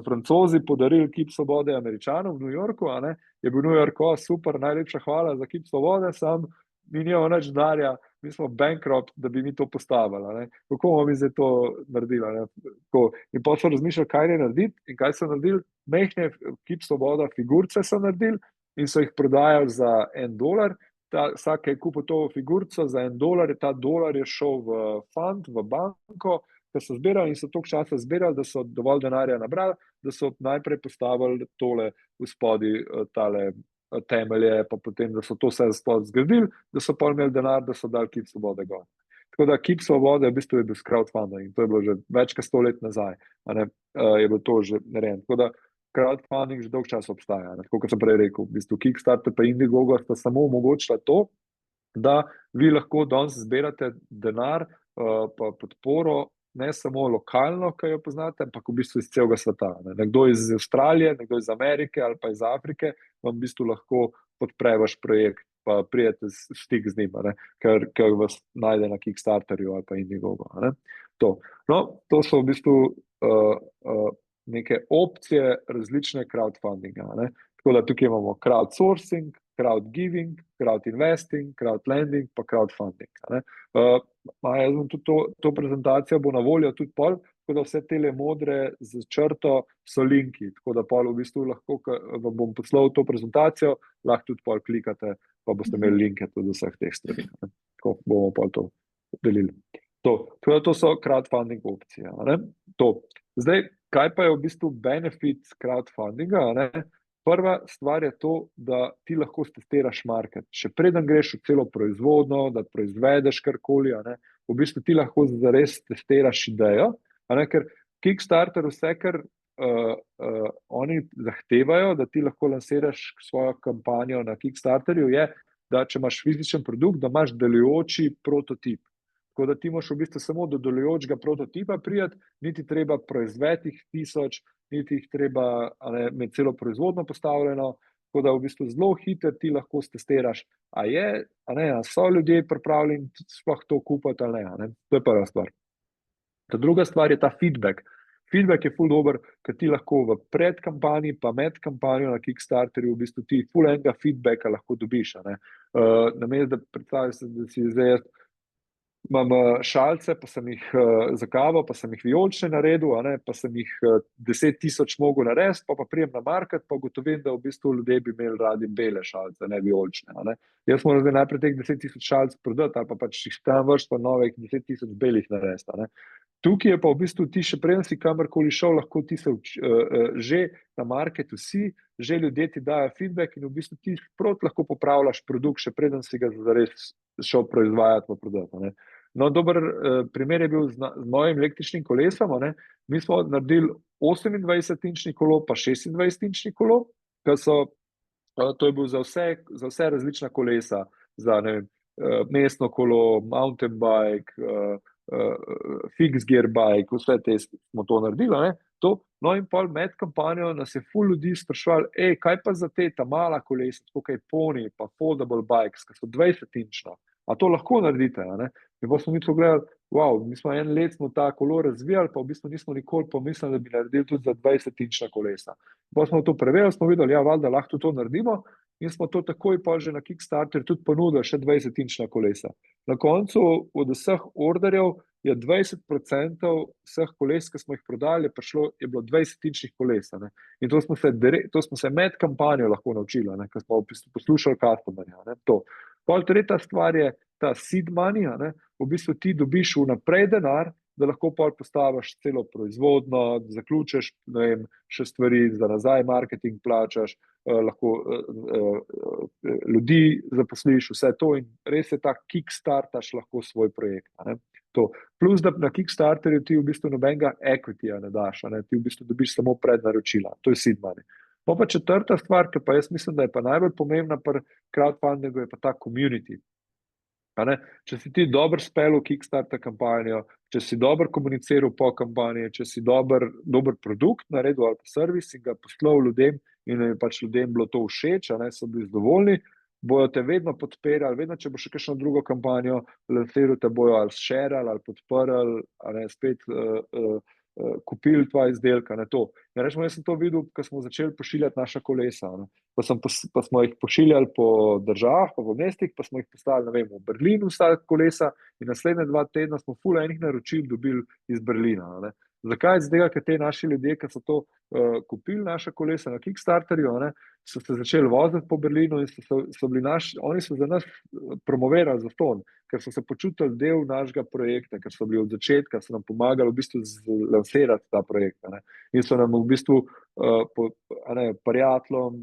Francozi podarili Kip Svobode Američanom v New Yorku, je bil New York, super, najlepša hvala za Kip Svobode, sam mi nimamo nič denarja, mi smo bankrupt, da bi mi to postavili. Kako bomo mi zdaj to naredili? In pa so razmišljali, kaj je narediti in kaj so naredili. Mehne Kip Svoboda figurce so naredili in so jih prodajali za $1. Vsak je kupil to figurco za $1, ta dolar je šel v fund, v banko, ki so zbirali in so toliko časa zbirali, da so dovolj denarja nabrali, da so najprej postavili tole v spodi, tale temelje, pa potem, da so to vse zgradili, da so pa imeli denar, da so dali Kip Svobode gor. Tako da Kip Svobode v bistvu je bil crowdfunding in to je bilo že več kot 100 let nazaj. Je bilo to že narejeno. Tako da crowdfunding že dolg čas obstaja. Tako kot sem prej rekel, v bistvu Kickstarter pa Indiegogo sta samo omogočila to, da vi lahko danes zbirate denar pa podporo ne samo lokalno, ki jo poznate, ampak v bistvu iz celega sveta. Nekdo iz Avstralije, nekdo iz Amerike ali pa iz Afrike vam v bistvu lahko podpre vaš projekt, pa prijete stik z njim, ker vas najde na Kickstarterju ali pa Indiegogo. To so v bistvu neke opcije različne crowdfundinga. Tako da tukaj imamo crowdsourcing, crowdgiving, crowdinvesting, crowdlending pa crowdfunding. Jaz bom tudi to prezentacijo bo na voljo tudi pol, tako da vse tele modre z črto so linki, tako da pol v bistvu lahko, vam bom poslal to prezentacijo, lahko tudi pol klikate, pa boste imeli linke tudi vseh teh strani. Tako bomo pol to delili. To so crowdfunding opcije. Zdaj, kaj pa je v bistvu benefit crowdfundinga? Prva stvar je to, da ti lahko testiraš market. Še preden greš v celo proizvodno, da proizvedeš karkoli, v bistvu ti lahko zares testiraš idejo, ker Kickstarter vse, kar oni zahtevajo, da ti lahko lansiraš svojo kampanjo na Kickstarterju, je, da če imaš fizičen produkt, da imaš delujoči prototip. Tako da ti moraš v bistvu samo do delujočega prototipa prijeti, niti treba proizvesti 1000, niti jih treba imeti celo proizvodno postavljeno, tako da v bistvu zelo hitro ti lahko testiraš, a so ljudje pripravljeni sploh to kupiti ali ne. To je prva stvar. Ta druga stvar je ta feedback. Feedback je ful dober, ker ti lahko v predkampanji pa med kampanjo na Kickstarterju v bistvu ti ful enega feedbacka lahko dobiš. Namesto da predstavljaš, da si zdaj imam šalce, pa sem jih za kavo, pa sem jih vijolične naredil, pa sem jih 10.000 mogel narediti, pa prijem na market, pa ugotovim, da v bistvu ljudje bi imeli radi bele šalce, ne vijolične. Jaz moram zdaj najprej teh 10.000 šalc prodati, ali pa pač jih tam vrst, pa novih 10.000 belih narediti. Tukaj je pa v bistvu ti še preden si kamorkoli šel, lahko ti se že na marketu si, že ljudje ti dajo feedback in v bistvu ti sprot lahko popravljaš produkt, še preden si ga zares šel proizvajati pa prodati. No, dober primer je bil z mojim električnim kolesom. Mi smo naredili 28-inčni kolo pa 26-inčni kolo, to je bil za vse različna kolesa, za mestno kolo, mountain bike, fixed gear bike, vse te smo to naredili. No in pol med kampanjo nas je ful ljudi sprašvali, kaj pa za ta mala kolesa, tako kaj pony, pa foldable bikes, ki so 20-inčna, a to lahko naredite? In pa smo mi to gledali, mi smo en let smo ta kolo razvijali, pa v bistvu nismo nikoli pomislili, da bi naredili tudi za 20-inčna kolesa. Pa smo to preverili, smo videli, valjda lahko to naredimo in smo to takoj pa že na Kickstarter tudi ponudili še 20-inčna kolesa. Na koncu od vseh orderjev je 20% vseh koles, ki smo jih prodali, je bilo 20-inčnih koles. Ne? In to smo se med kampanjo lahko naučili, ker smo poslušali customerja. Pol tretja stvar je ta seed money, v bistvu ti dobiš vnaprej denar, da lahko pol postaviš celo proizvodno, zaključiš, ne vem, še stvari za nazaj, marketing plačaš, lahko ljudi zaposliš, vse to in res je ta kickstartaš lahko svoj projekt. To. Plus, da na Kickstarterju ti v bistvu nobenega equity-ja ne daš, ti v bistvu dobiš samo prednaročila, to je seed money. Pa četrta stvar, ki pa jaz mislim, da je pa najbolj pomembna pri crowdfundingu, je pa ta community. Če si ti dobro speljal Kickstarter kampanjo, če si dobro komuniciral po kampanji, če si dober produkt naredil ali pa servis in ga poslal ljudem in je pač ljudem bilo to všeč, so bili zadovoljni, bojo te vedno podpirali, vedno, če bo še kakšno drugo kampanjo lansiral, te bojo ali šerali ali podprli, spet kupili tvoja izdelka. Ja, rečemo, jaz sem to videl, ko smo začeli pošiljati naša kolesa. Pa smo jih pošiljali po državah, pa v mestih, pa smo jih poslali, ne vem, v Berlinu vsa kolesa in naslednje 2 tedna smo ful enih naročil dobili iz Berlina. Zakaj? Zdaj, ker te naši ljudje, ki so to kupili naša kolesa na Kickstarterju, so se začeli voziti po Berlinu in so bili oni so za nas promovirali za to, ker so se počutili del našega projekta, ker so bili od začetka, so nam pomagali v bistvu lansirati ta projekt. In so nam v bistvu prijateljem,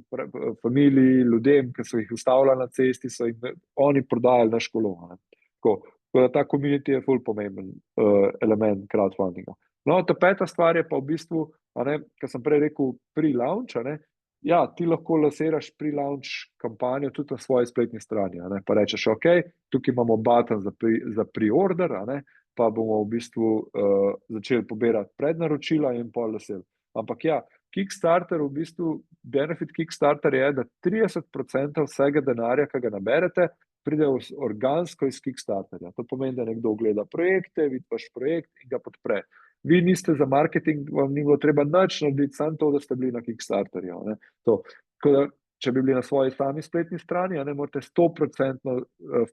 familiji, ljudem, ki so jih ustavljali na cesti, so jim oni prodajali naš kolo. Tako da ta community je ful pomemben element crowdfundinga. No, ta peta stvar je pa v bistvu, kar sem prej rekel, pre-launch. Ja, ti lahko lansiraš pre-launch kampanjo tudi na svoji spletni strani. Pa rečeš, ok, tukaj imamo button za pre-order, pa bomo v bistvu začeli pobirati prednaročila in pol lansirati. Ampak ja, Kickstarter v bistvu, benefit Kickstarter je, da 30% vsega denarja, ki ga naberete, pride organsko iz Kickstarterja. To pomeni, da nekdo gleda projekte, vidi vaš projekt in ga podpre. Vi niste za marketing, vam ni bilo treba nič narediti, samo to, da ste bili na Kickstarterju. Če bi bili na svoji sami spletni strani, morate 100%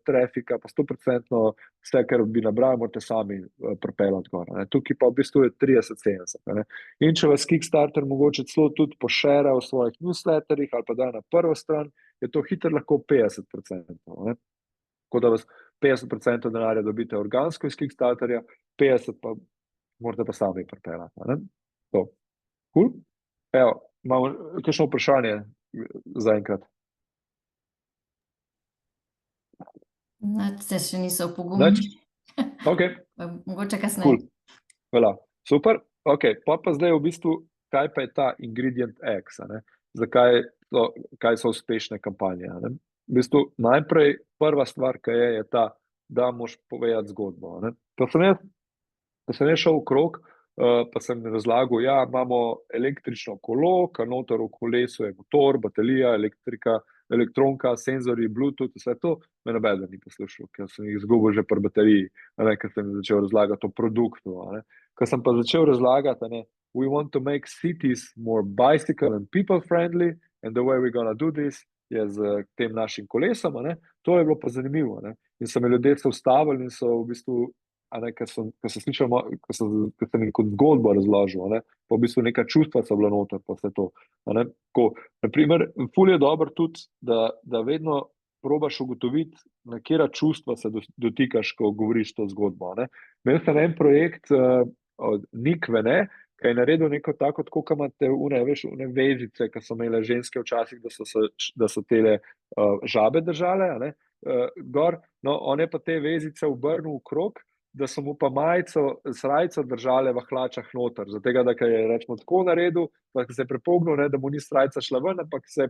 trafika, pa 100% vse, kar bi nabrali, morate sami propeljati gor. Tukaj pa v bistvu je 30-70. In če vas Kickstarter mogoče celo tudi pošera v svojih newsletterjih ali pa da na prvo stran, je to hitro lahko 50%. Tako da vas 50% denarja dobite organsko iz Kickstarterja, 50% pa morate pa sami pripeljati. To. Cool? Evo, imamo kakšno vprašanje zaenkrat? Se še niso pogumni. Ok. Mogoče kasneje. Cool. Hvala. Super. Ok, pa zdaj v bistvu, kaj pa je ta ingredient X? Kaj so uspešne kampanje? V bistvu, najprej prva stvar, ki je ta, da moraš povedati zgodbo. To sem jaz šel okrog, pa sem razlagal, ja, imamo električno kolo, ki noter v kolesu je motor, baterija, elektrika, elektronka, senzori, Bluetooth, vse to, me nobeden ni poslušal, ker sem jih izgubil že pri bateriji, ker sem začel razlagati o produktu. Ko sem pa začel razlagati, we want to make cities more bicycle and people friendly and the way we're gonna do this je z tem našim kolesom, to je bilo pa zanimivo. In so me ljudje se ustavili in so v bistvu ker sem jim kot zgodbo razložil, pa v bistvu neka čustva so bila noter, pa vse to. Naprimer, ful je dobro tudi, da vedno probaš ugotoviti, na katera čustva se dotikaš, ko govoriš to zgodbo. Imel sem en projekt od Nikve, ki je naredil neko tako, kot imate une vežice, ki so imele ženske včasih, da so tele žabe držale gor. No, on je pa te vezice obrnil v krog, da so mu pa srajco držale v hlačah noter, zato da je rečemo tako naredil, pa se je prepognil, da mu ni srajca šla ven, ampak se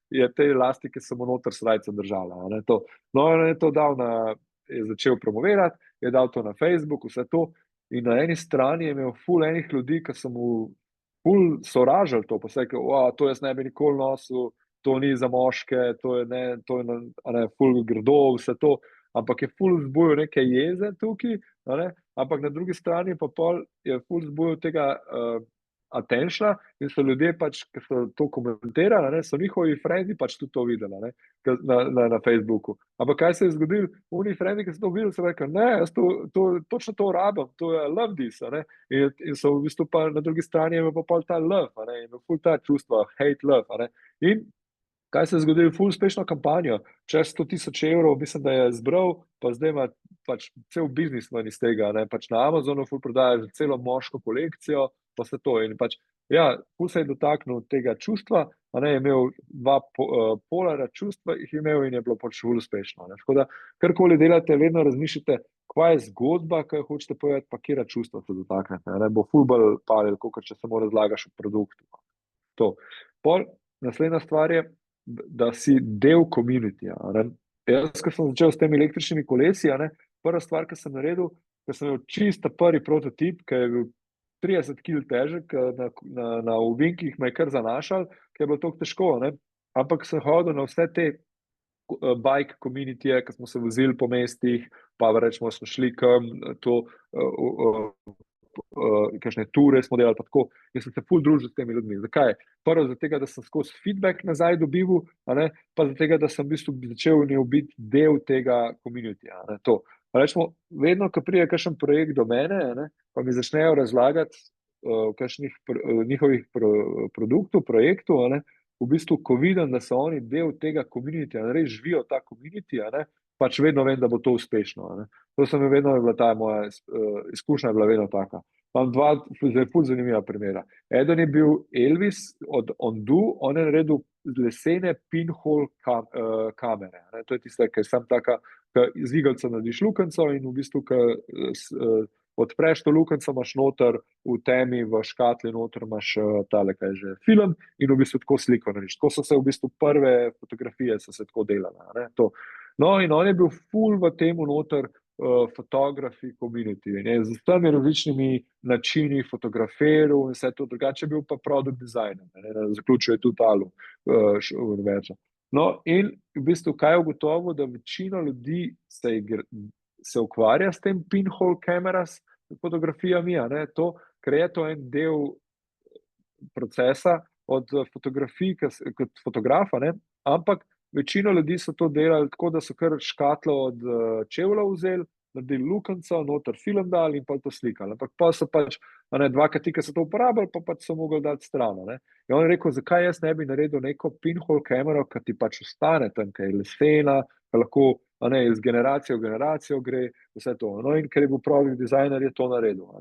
je te elastike so mu noter srajco držala. No, on je to je začel promovirati, je dal to na Facebook, vse to, in na eni strani je imel ful enih ljudi, ki so mu ful sovražili to, pa se je, to jaz ne bi nikoli nosil, to ni za moške, to je ful grdo, vse to, ampak je ful vzbujal neke jeze tukaj, ampak na drugi strani pa pol je ful vzbujal tega attentiona in so ljudje pač, ki so to komentirali, so njihovi frendi pač tudi to videli na Facebooku. Ampak kaj se je zgodilo? Oni frendi, ki so to videli, so rekli, ne, jaz točno to rabim, to je love this, in so v bistvu pa na drugi strani je pa pol ta love, in ful ta čustva, hate love, in kaj se je zgodilo? Ful uspešno kampanjo, čez 100,000 evrov, mislim, da je zbral, pa zdaj ima pač cel biznis ven iz tega, pač na Amazonu ful prodaja celo moško kolekcijo, pa vse to, in pač, ja, ful se je dotaknil tega čustva, je imel dva polara čustva, jih imel in je bilo pač ful uspešno, tako da, karkoli delate, vedno razmišljate, kaj je zgodba, kaj hočete povedati, pa kjera čustva se dotaknete, bo ful bolj palil, kot če samo razlagaš o produktu. To. Pol, naslednja stvar je, da si del communityja. Jaz, ko sem začel s temi električnimi kolesi, prva stvar, ki sem naredil, ko sem imel čista prvi prototip, ki je bil 30 kg težek, na ovinkih me je kar zanašal, ker je bilo toliko težko, ampak sem hodil na vse te bike communityje, ko smo se vozili po mestih, pa rečemo, smo šli kam, kakšne ture smo delali, pa tako, in sem se ful družil s temi ljudmi. Zakaj? Prvo zato, da sem skozi feedback nazaj dobival, pa zato, da sem v bistvu začel biti del tega communityja. Rečemo, vedno, ko pride kakšen projekt do mene, pa mi začnejo razlagati kakšnih njihovih produktov, projektov, v bistvu, ko vidim, da so oni del tega communityja, res živijo ta community, pač vedno vem, da bo to uspešno. To sem vedno bila ta moja izkušnja, je bila vedno taka. Imam dva ful zanimiva primera. Eden je bil Elvis od Ondu, on je naredil lesene pinhole kamere. To je tista, ki je sam taka, ki z igalca narediš lukenco in v bistvu, ki odpreš to lukenco, imaš noter v temi, v škatli noter imaš tale, kaj že, film in v bistvu tako sliko narediš. Tako so se v bistvu prve fotografije so se tako delale. No, in on je bil ful v temu noter photography community, z vsemi različnimi načini fotografiral in vse to, drugače je bil pa product designer, zaključuje tudi Alu univerzo. No, in v bistvu, kaj je ugotovil, da večina ljudi se ukvarja s tem pinhole cameras fotografijami, ker je to en del procesa od fotografij kot fotografa, ampak večina ljudi so to delali tako, da so kar škatlo od čevlja vzeli, naredili lukenco, noter film dali in pa to slikali. Ampak pa so pač dva katika so to uporabili, pa pač so mogli dati stran. In on je rekel, zakaj jaz ne bi naredil neko pinhole kamero, ki ti pač ostane tam, ki je lesena, ki lahko iz generacije v generacijo gre, vse to. No, in ker je bil product designer, je to naredil.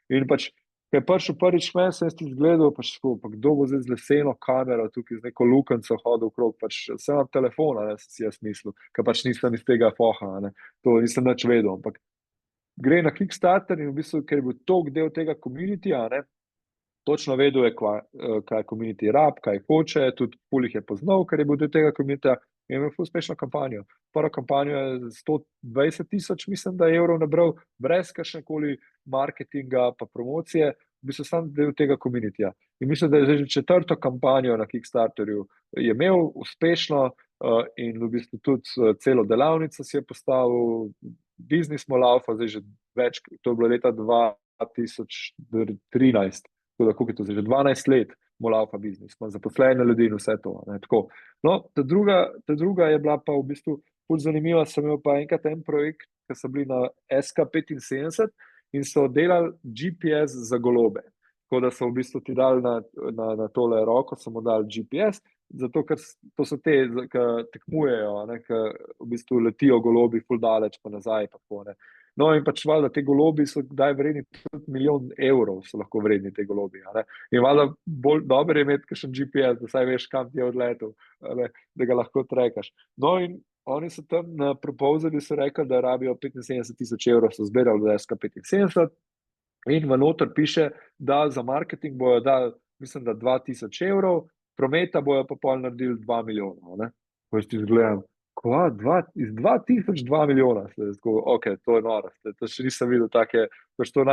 In pač, ker je prišel prvič men, sem jaz ti zgledal, pač pa kdo bo zdaj z leseno kamero tukaj z neko lukenco hodil okrog, pač vse na telefona, sem si jaz mislil, ker pač nisem iz tega foha, to nisem nič vedel, ampak gre na Kickstarter in v bistvu, ker je bil tok del tega communityja, točno vedel je, kaj community rab, kaj hoče, tudi ful jih je poznal, ker je bil del tega communityja in je imel ful uspešno kampanjo. Prvo kampanjo je 120,000, mislim, da evrov nabral, brez kakšnekoli marketinga pa promocije, v bistvu sam del tega communityja. In mislim, da je zdaj že četrto kampanjo na Kickstarterju je imel uspešno in v bistvu tudi celo delavnico si je postavil, biznis mu laufa, zdaj že več, to je bilo leta 2013, tako da koliko je to zdaj že 12 let mu laufa biznis, ima zaposlene ljudi in vse to. Tako. No, ta druga je bila pa v bistvu ful zanimiva, sem imel pa enkrat en projekt, ki so bili na SK75 in so delali GPS za golobe. Tako da so v bistvu ti dali na tole roko, so mu dali GPS, zato ker to so te, ki tekmujejo, ki v bistvu letijo golobi ful daleč pa nazaj. Pa tako, No, in pač valjda te golobi so kdaj vredni, tudi 1 milijon evrov so lahko vredni te golobi. In valjda bolj dobro je imeti kakšen GPS, da saj veš, kam ti je odletel, da ga lahko trekaš. No, in oni so tam na proposali so rekli, da rabijo 75,000 evrov, so zbirali do SK75 in v noter piše, da za marketing bojo dali, mislim, da 2,000 evrov, prometa bojo pa pol naredili 2 milijona. Ko jaz ti zgledam, iz 2,000 2 milijona, ok, to je noro, to še nisem videl take, to je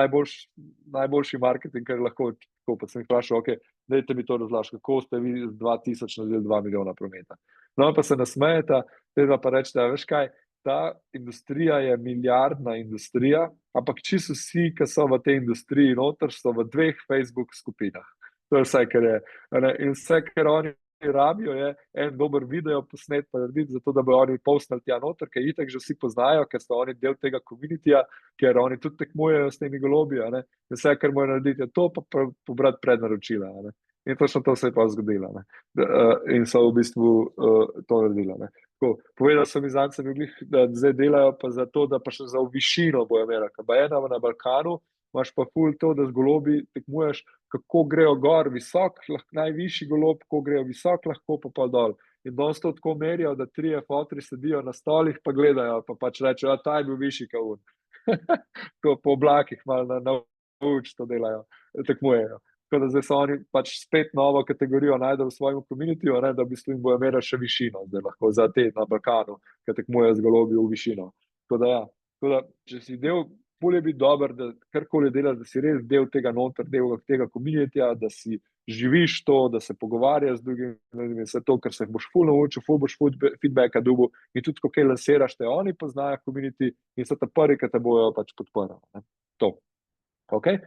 najboljši marketing, kar lahko, pa sem jih vprašal, ok, dajte mi to razlaž, kako ste vi z 2,000 naredili 2 milijona prometa. No, pa se nasmejete, teda pa rečete, veš kaj, ta industrija je milijardna industrija, ampak čisto vsi, ki so v tej industriji noter, so v 2 Facebook skupinah. To je vse, kar je. In vse, kar oni rabijo, je en dober video posnet pa narediti, zato da bo oni postali tja noter, ker itak že vsi poznajo, ker so oni del tega communityja, ker oni tudi tekmujejo s temi golobi, in vse, kar morajo narediti, je to pa pobrati prednaročila. In točno to se je pa zgodilo. In so v bistvu to naredili. Povedal sem iz Ancem, da zdaj delajo pa za to, da pa še za višino bojo imela. Kaj ena na Balkanu, imaš pa ful to, da z golobi tekmuješ, kako grejo gor visok, najvišji golob, ko grejo visok, lahko pa dol. In danes to tako merijo, da 3 fotri sedijo na stolih, pa gledajo, pa pač rečejo, ta je bil višji kaun. Ko po oblakih malo na uč to delajo, tekmujejo. Tako da zdaj so oni pač spet novo kategorijo najdel v svojem communityju, da v bistvu jim bojo imeli še višino, zdaj lahko za te na Balkanu, ki tekmujejo z golobi v višino. Tako da ja, če si del, ful je biti dober, da karkoli delaš, da si res del tega noter, del tega communityja, da si živiš to, da se pogovarjaš z drugimi, vse to, ker se boš ful naučil, ful boš feedbacka dobil in tudi, ko kaj lansiraš, te oni poznajo community in so ta prvi, ki te bojo pač podprli. To. Okay?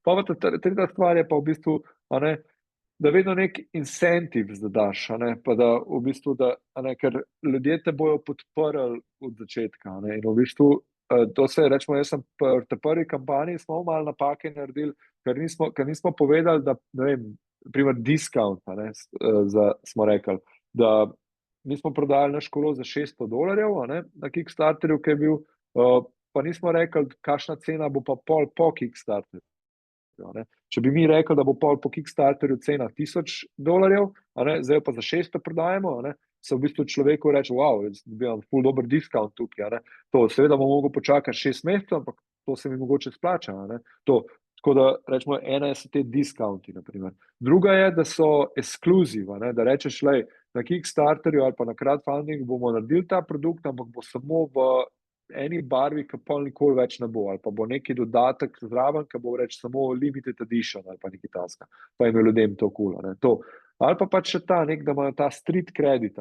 Pa ta tretja stvar je pa v bistvu, da vedno nek incentive zadaš, pa da v bistvu, ker ljudje te bojo podprli od začetka. In v bistvu to se je, rečemo, jaz sem v tej prvi kampanji smo malo napake naredili, ker nismo povedali, da, ne vem, primer discount, smo rekli, da nismo prodali naš kolo za $600 na Kickstarterju, ki je bil, pa nismo rekli, kakšna cena bo pa pol po Kickstarterju. Če bi mi rekli, da bo pol po Kickstarterju cena $1000, zdaj pa za 600 prodajemo, se v bistvu človeku reče, wow, bi imam ful dober discount tukaj. To seveda bom mogel počakati 6 mesecev, ampak to se mi mogoče splača. Tako da rečemo, ena so te discounti, naprimer. Druga je, da so ekskluziv, da rečeš, lej, na Kickstarterju ali pa na crowdfundingu bomo naredili ta produkt, ampak bo samo v eni barvi, ki pol nikoli več ne bo, ali pa bo neki dodatek zraven, ki bo reč samo limited edition ali pa nekaj taska, pa ima ljudem to kul. Ali pa pač še ta nek, da imajo ta street credit,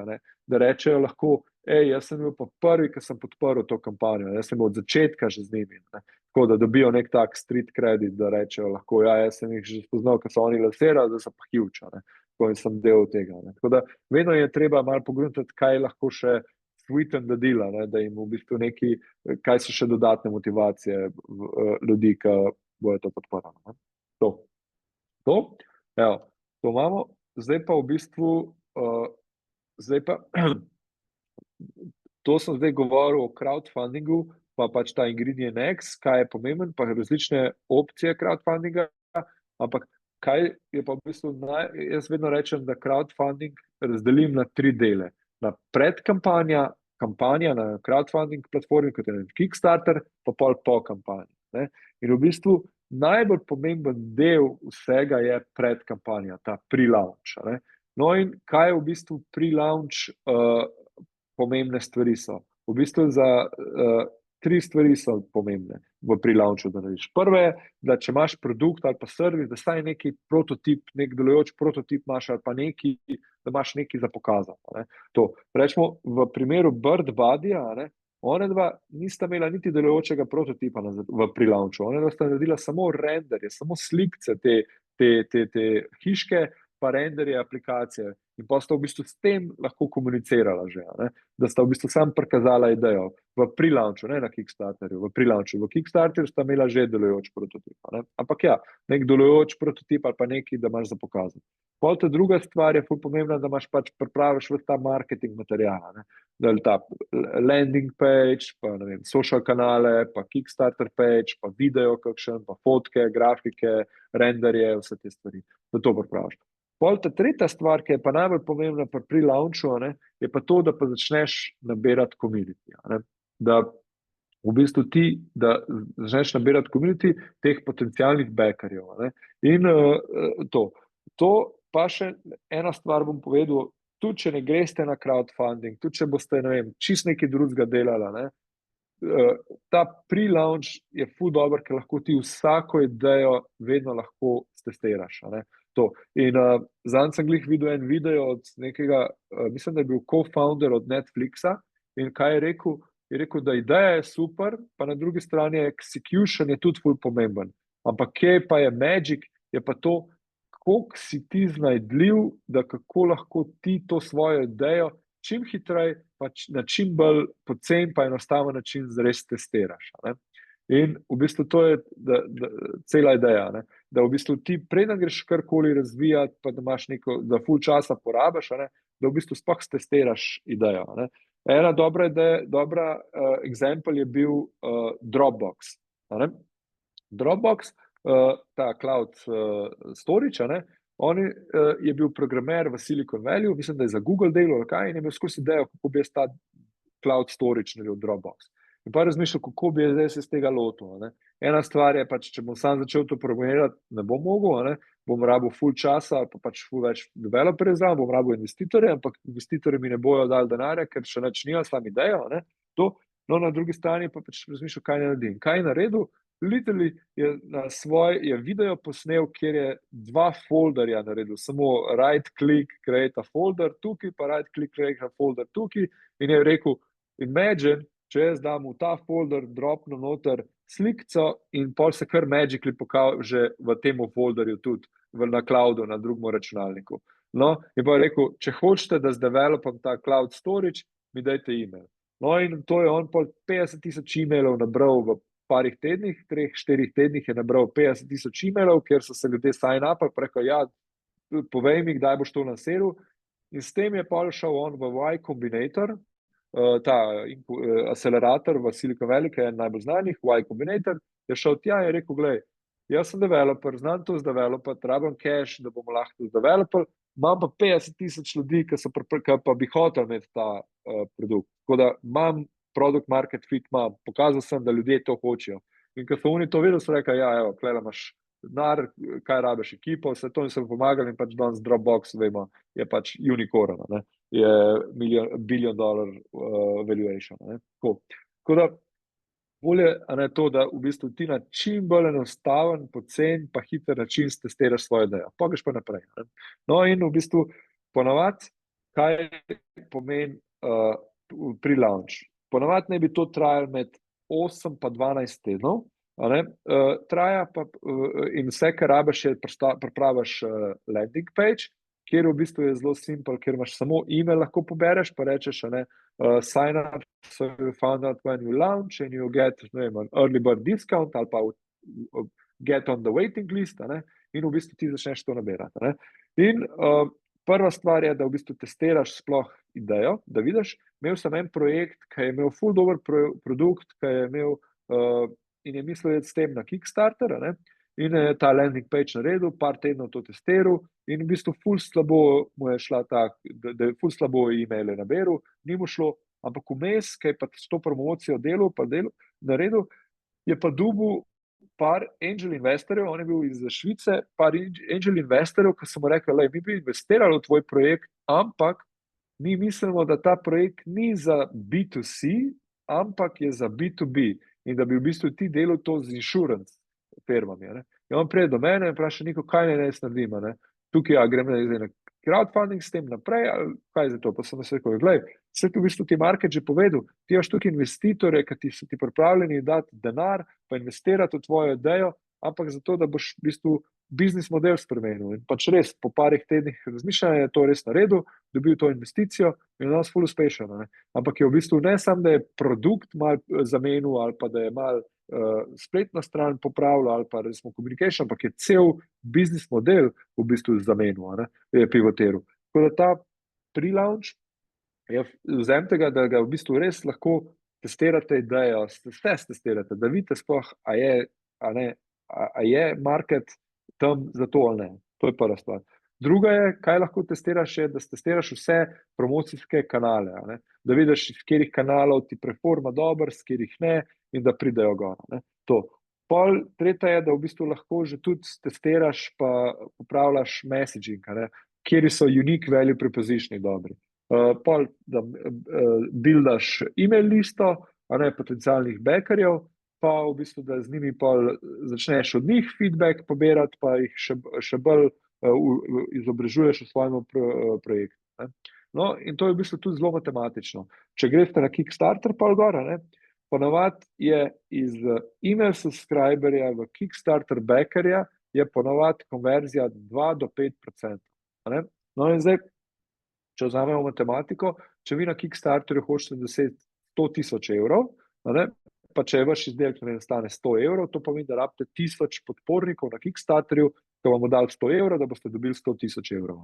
da rečejo lahko, jaz sem bil pa prvi, ki sem podprl to kampanjo, jaz sem bil od začetka že z njimi, tako da dobijo nek tak street credit, da rečejo lahko, jaz sem jih že spoznal, ker so oni lansirali, da so pa huge, tako in sem del tega. Tako da vedno je treba malo pogledati, kaj lahko še sweeten the deal, da jim v bistvu neki, kaj so še dodatne motivacije ljudi, ki bojo to podporali. To imamo. Zdaj pa v bistvu, to sem zdaj govoril o crowdfundingu, pa pač ta ingredient X, kaj je pomemben, pa različne opcije crowdfundinga, ampak kaj je pa v bistvu, jaz vedno rečem, da crowdfunding razdelim na 3 dele. Na predkampanja, kampanja na crowdfunding platformi, kot je Kickstarter, pa pol po kampanji. In v bistvu najbolj pomemben del vsega je predkampanja, ta pre-launch. No in kaj je v bistvu pre-launch pomembne stvari so? V bistvu za 3 stvari so pomembne v pre-launchu, da narediš. Prve je, da če imaš produkt ali pa servis, da staj neki prototip, nek delujoč prototip imaš ali pa neki, da imaš neki za pokazati. To. Rečemo, v primeru Bird Buddyja, one dva nista imela niti delujočega prototipa v pre-launchu. One dva sta naredila samo renderje, samo slikce te hiške, pa renderje aplikacije. In pa sta v bistvu s tem lahko komunicirala že, da sta v bistvu sam prikazala idejo v pre-launchu, ne na Kickstarterju, v pre-launchu. V Kickstarterju sta imela že delujoč prototip. Ampak ja, nek delujoč prototip ali pa neki, da imaš za pokazati. Pol ta druga stvar je ful pomembna, da imaš pač pripraviš v ta marketing material, da je ta landing page, pa ne vem, social kanale, pa Kickstarter page, pa video kakšen, pa fotke, grafike, renderje, vse te stvari, da to pripraviš. Pol ta tretja stvar, ki je pa najbolj pomembna pri pre-launchu, je pa to, da pa začneš nabirati community. Da v bistvu ti, da začneš nabirati community teh potencialnih backerjev. In to pa še ena stvar bom povedal, tudi če ne greste na crowdfunding, tudi če boste, ne vem, čist nekaj drugega delala, ta pre-launch je ful dober, ker lahko ti vsako idejo vedno lahko testiraš. In zanj sem glih videl en video od nekega, mislim, da je bil co-founder od Netflixa in kaj je rekel? Je rekel, da ideja je super, pa na drugi strani execution je tudi ful pomemben. Ampak kje pa je magic, je pa to, kako koliko si ti znajdljiv, da kako lahko ti to svojo idejo čim hitreje, pa na čim bolj pocen, pa enostaven način zares testiraš. Ne? In v bistvu to je cela ideja, ne? Da v bistvu ti preden greš karkoli razvijati, pa da imaš neko, da ful časa porabiš, ne? Da v bistvu sploh testiraš idejo. Ne? Ena dobra example je bil Dropbox. Ne? Dropbox, ta cloud storage, ne? Je bil programer v Silicon Valley, mislim, da je za Google delal in je imel skozi idejo, kako bi jaz ta cloud storage naredil Dropbox. In pa razmišljal, kako bi zdaj se z tega lotil. Ne? Ena stvar je, pač, če bom sam začel to programirati, ne bom mogel, ne? Bom rabil ful časa, pa pač ful več developerjev znam, bom rabil investitorje, ampak investitorji mi ne bojo dali denarja, ker še nič nima sam idejo. Ne? To. No, na drugi strani pa pač razmišljal, kaj ne naredim. Kaj je naredil? Literally je video posnel, kjer je 2 folderja naredil, samo right click, create a folder tukaj, pa right click, create a folder tukaj, in je rekel, imagine, če jaz dam v ta folder, dropno noter slikco in pol se kar magically pokaže v tem folderju tudi na cloudu, na drugem računalniku. No, in pa je rekel, če hočete, da zdevelopam ta cloud storage, mi dajte email. No, in to je on pol 50,000 emailov nabral v parih tednih, 3-4 tednih je nabral 50,000 emailov, kjer so se ljudje sign-upali, preko, ja, povej mi, kdaj boš to lansiral. In s tem je pol šel on v Y Combinator, ta akcelerator v Silicon Valley, ki je najbolj znanih, Y Combinator, je šel tja in je rekel, glej, jaz sem developer, znam to zdevelopati, rabim cache, da bomo lahko to zdevelopali, imam pa 50,000 ljudi, ki pa bi hotel imeti ta produkt. Tako da imam product market fit, pokazal sem, da ljudje to hočejo. In ko so oni to videli, so rekli, ja, evo, klej imaš denar, kaj rabiš ekipo, vse to in so pomagali in pač danes Dropbox, vemo, je pač unicorn, ne? Je $1 billion valuation. Ne? Tako da bolje to, da v bistvu ti na čim bolj enostaven, pocen, pa hiter način testiraš svojo idejo. Pa greš pa naprej. Ne? No in v bistvu ponavadi, kaj pomeni pre-launch? Ponavadi ne bi to trajalo med 8 pa 12 tednov, traja pa in vse, kar rabiš, je pripraviš landing page, kjer v bistvu je zelo simpel, kjer imaš samo email lahko pobereš, pa rečeš, sign up, so you found out when you launch and you get an early bird discount ali pa get on the waiting list, in v bistvu ti začneš to nabirati. In prva stvar je, da v bistvu testiraš sploh idejo, da vidiš, imel sem en projekt, ki je imel ful dober produkt, ki je imel in je mislil s tem na Kickstarter, in je ta landing page naredil, par tednov to testiral in v bistvu ful slabo mu je šla da je ful slabo e-maile naberil, ni mu šlo, ampak vmes, ki je pa s to promocijo naredil, je pa dobil par angel investorjev, on je bil iz Švice, par angel investorjev, ki so mu rekli, mi bi investirali v tvoj projekt, ampak mi mislimo, da ta projekt ni za B2C, ampak je za B2B in da bi v bistvu ti delal to z insurance firmami. In on pride do mene in vpraša, Niko, kaj naj jaz naredim? Tukaj grem na crowdfunding s tem naprej, ali kaj je za to? Pa sem se rekel, glej, vse tu v bistvu ti market že povedal, ti imaš tukaj investitore, ki so ti pripravljeni dati denar, pa investirati v tvojo idejo, ampak zato, da boš v bistvu biznis model spremenil. In pač res, po parih tednih razmišljanja je to res naredil, dobil to investicijo in nas ful uspešen. Ampak je v bistvu ne samo, da je produkt mal zamenil ali pa da je mal spletna stran popravila ali pa resmo communication, ampak je cel biznis model v bistvu zamenil, je pivotiral. Tako da ta pre-launch je vzem tega, da ga v bistvu res lahko testirate idejo, testirate, da vidite sploh, a je market tam za to ali ne. To je prva stvar. Druga je, kaj lahko testiraš, je, da testiraš vse promocijske kanale, da vidiš, iz katerih kanalov ti performa dobro, iz katerih ne, in da pridejo gor. To. Pol tretja je, da v bistvu lahko že tudi testiraš pa popravljaš messaging, kjeri so unique value prepositioni dobri. Pol, da buildaš email listo, potencialnih backerjev, pa v bistvu, da z njimi pol začneš od njih feedback pobirati, pa jih še bolj izobražuješ v svojem projektu. No, in to je v bistvu tudi zelo matematično. Če greste na Kickstarter pol gor, ponavadi je iz email subscriberja v Kickstarter backerja je ponovadi konverzija 2 do 5%. No in zdaj, če vzamemo matematiko, če vi na Kickstarterju hočete doseči 100.000 evrov, pa če je vaš izdelek stane 100 evrov, to pomeni, da rabite 1000 podpornikov na Kickstarterju, ki vam bo dal 100 evrov, da boste dobili 100.000 evrov,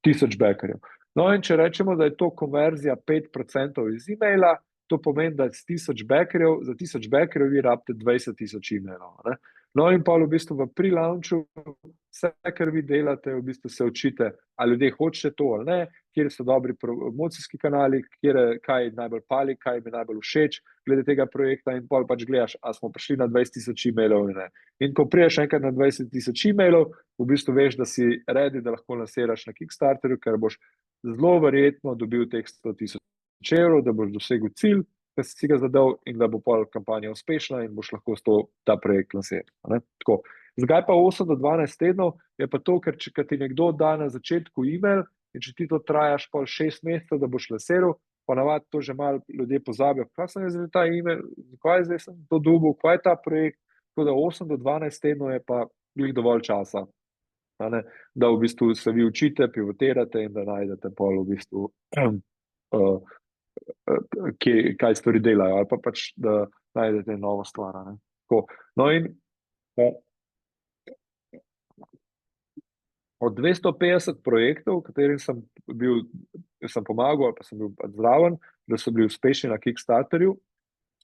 1000 backerjev. No in če rečemo, da je to konverzija 5% iz e-maila, to pomeni, da za 1000 backerjev vi rabite 20.000 e-mailov. No in pa v bistvu v pre-launchu vse, kar vi delate, v bistvu se učite, ali ljudje hočete to ali ne, kjer so dobri promocijski kanali, kaj najbolj pali, kaj mi najbolj všeč glede tega projekta in pol pač gledaš, a smo prišli na 20.000 e-mailov ali ne. In ko priješ enkrat na 20.000 e-mailov, v bistvu veš, da si ready, da lahko lansiraš na Kickstarterju, ker boš zelo verjetno dobil teh 100.000 evrov, da boš dosegel cilj, da si ga zadal in da bo pol kampanja uspešna in boš lahko ta projekt lansiral. Zakaj pa 8 do 12 tednov? Je pa to, ker če ti nekdo da na začetku e-mail in če ti to trajaš pol 6 mesecev, da boš lansiral, pa navadi to že malo ljudje pozabijo, kaj sem jaz za ta e-mail, zakaj zdaj sem to dobil, kaj je ta projekt, tako da 8 do 12 tednov je pa dovolj časa, da v bistvu se vi učite, pivotirate in da najdete pol v bistvu kaj stvari delajo, ali pa pač, da najdete novo stvar. No in od 250 projektov, katerim sem pomagal, ali pa sem bil zraven, da so bili uspešni na Kickstarterju,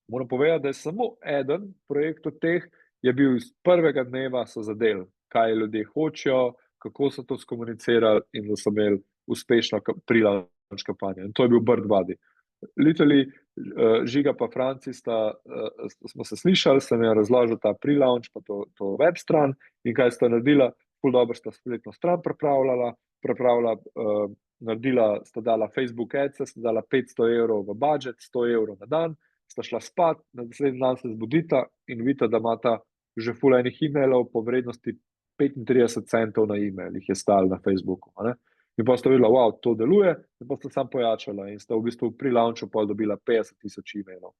moram povedati, da je samo eden projekt od teh je bil iz prvega dneva so zadeli, kaj ljudje hočejo, kako so to skomunicirali in da so imeli uspešno pre-launch kampanjo. In to je bil Bird Buddy. Literally, Žiga pa Franci smo se slišali, sem jim razložil ta pre-launch, pa to web stran in kaj sta naredila, ful dobro sta spletno stran pripravljala, naredila, sta dala Facebook ads, sta dala 500 evrov v budžet, 100 evrov na dan, sta šla spat, na naslednji dan se zbudita in vidita, da imata že ful enih e-mailov po vrednosti 35 centov na e-mail, jih je stalo na Facebooku. In pa sta videla, wow, to deluje, in pa sta sam pojačala in sta v bistvu pri launchu pol dobila 50.000 e-mailov,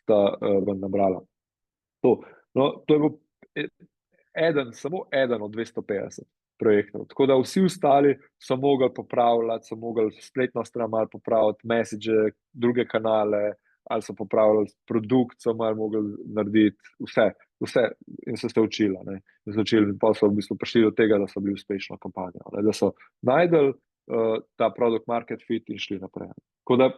sta ven nabrala. To je bil samo eden od 250 projektov. Tako da vsi ostali so mogli popravljati, so mogli spletno stran malo popraviti, message, druge kanale, ali so popravljali produkt, so malo mogli narediti, vse in so se učili. In pa so v bistvu prišli do tega, da so bili uspešno kampanjo, da so najdel ta product market fit in šli naprej. Tako da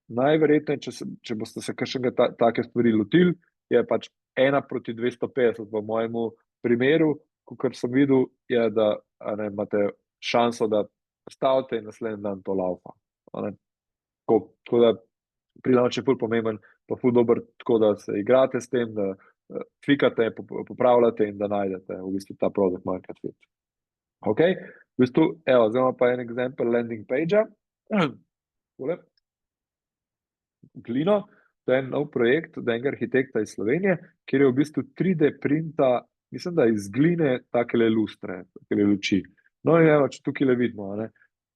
najverjetneje, če boste se kakšnega take stvari lotili, je pač 1:250 v mojemu primeru, kar sem videl, je, da imate šanso, da stavite in naslednji dan to laufa. Tako da pre-launch je ful pomemben, pa ful dober, tako da se igrate s tem, da fikate, popravljate in da najdete v bistvu ta product market fit. Ok, v bistvu, evo, zdaj imamo pa en example landing page-a. Glino, to je en nov projekt od enega arhitekta iz Slovenije, kjer je v bistvu 3D printa, mislim, da iz gline takele lustre, takele luči. No in evo, če tukaj le vidimo,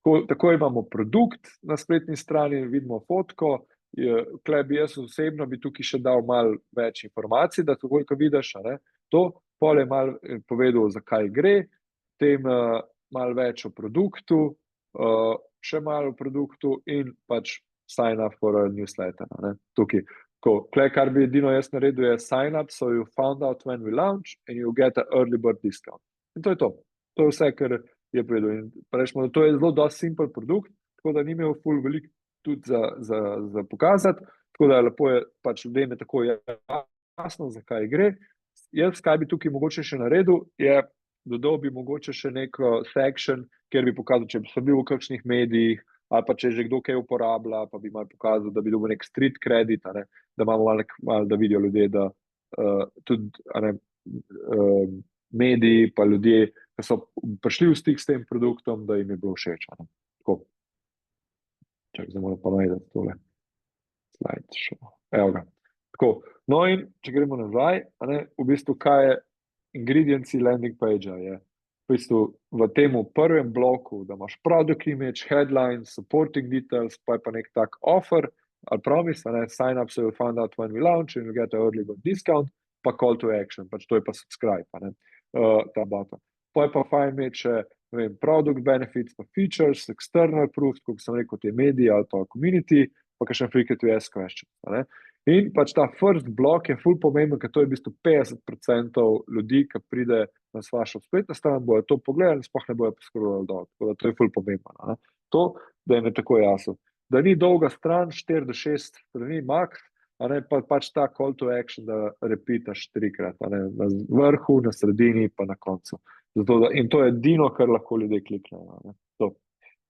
tako imamo produkt na spletni strani, vidimo fotko, Klej bi jaz osebno bi tukaj še dal malo več informacij, da takoj, ko vidiš, to, pol je malo povedal, zakaj gre, potem malo več o produktu, še malo o produktu in pač sign up for a newsletter. Tukaj, klej, kar bi edino jaz naredil, je sign up, so you found out when we launch and you get an early bird discount. In to je to. To je vse, kar je povedal. In rečemo, da to je zelo dosti simple produkt, tako da ni imel ful veliko tudi za pokazati, tako da lepo je, pač ljudem je tako jasno, zakaj gre. Jaz, kaj bi tukaj mogoče še naredil, je, dodal bi mogoče še neko section, kjer bi pokazal, če sem bil v kakšnih medijih, ali pa če že kdo kaj uporablja, pa bi malo pokazal, da bi dobil nek street credit, da imamo malo, da vidijo ljudje, da tudi mediji, pa ljudje, ki so prišli v stik s tem produktom, da jim je bilo všeč. Tako. Čak, zdaj moram pa najdeti tole slide. Evo ga. Tako, no in če gremo nazaj, v bistvu kaj je ingredients landing page-a je v bistvu v temu prvem bloku, da imaš product image, headline, supporting details, pa je pa nek tak offer, ali promise, sign up so you found out when we launch and you get an early bird discount, pa call to action, pač to je pa subscribe. ta button. Pa je pa fajn imeti še, ne vem, product benefits, pa features, external proof, kot sem rekel, te mediji ali pa community, pa kakšen frequently asked questions, ne. In pač ta first block je ful pomemben, ker to je v bistvu 50% ljudi, ki pride na vašo spletno stran, bojo to pogledali, sploh ne bojo poskrolali dol, tako da to je ful pomembno, ne. To, da jim je tako jasno. Da ni dolga stran, 4 do 6 strani max, a ne, pa pač ta call to action, da repitaš 3-krat, a ne, na vrhu, na sredini, pa na koncu. Zato, in to je edino, kar lahko ljudje kliknejo, ne. To,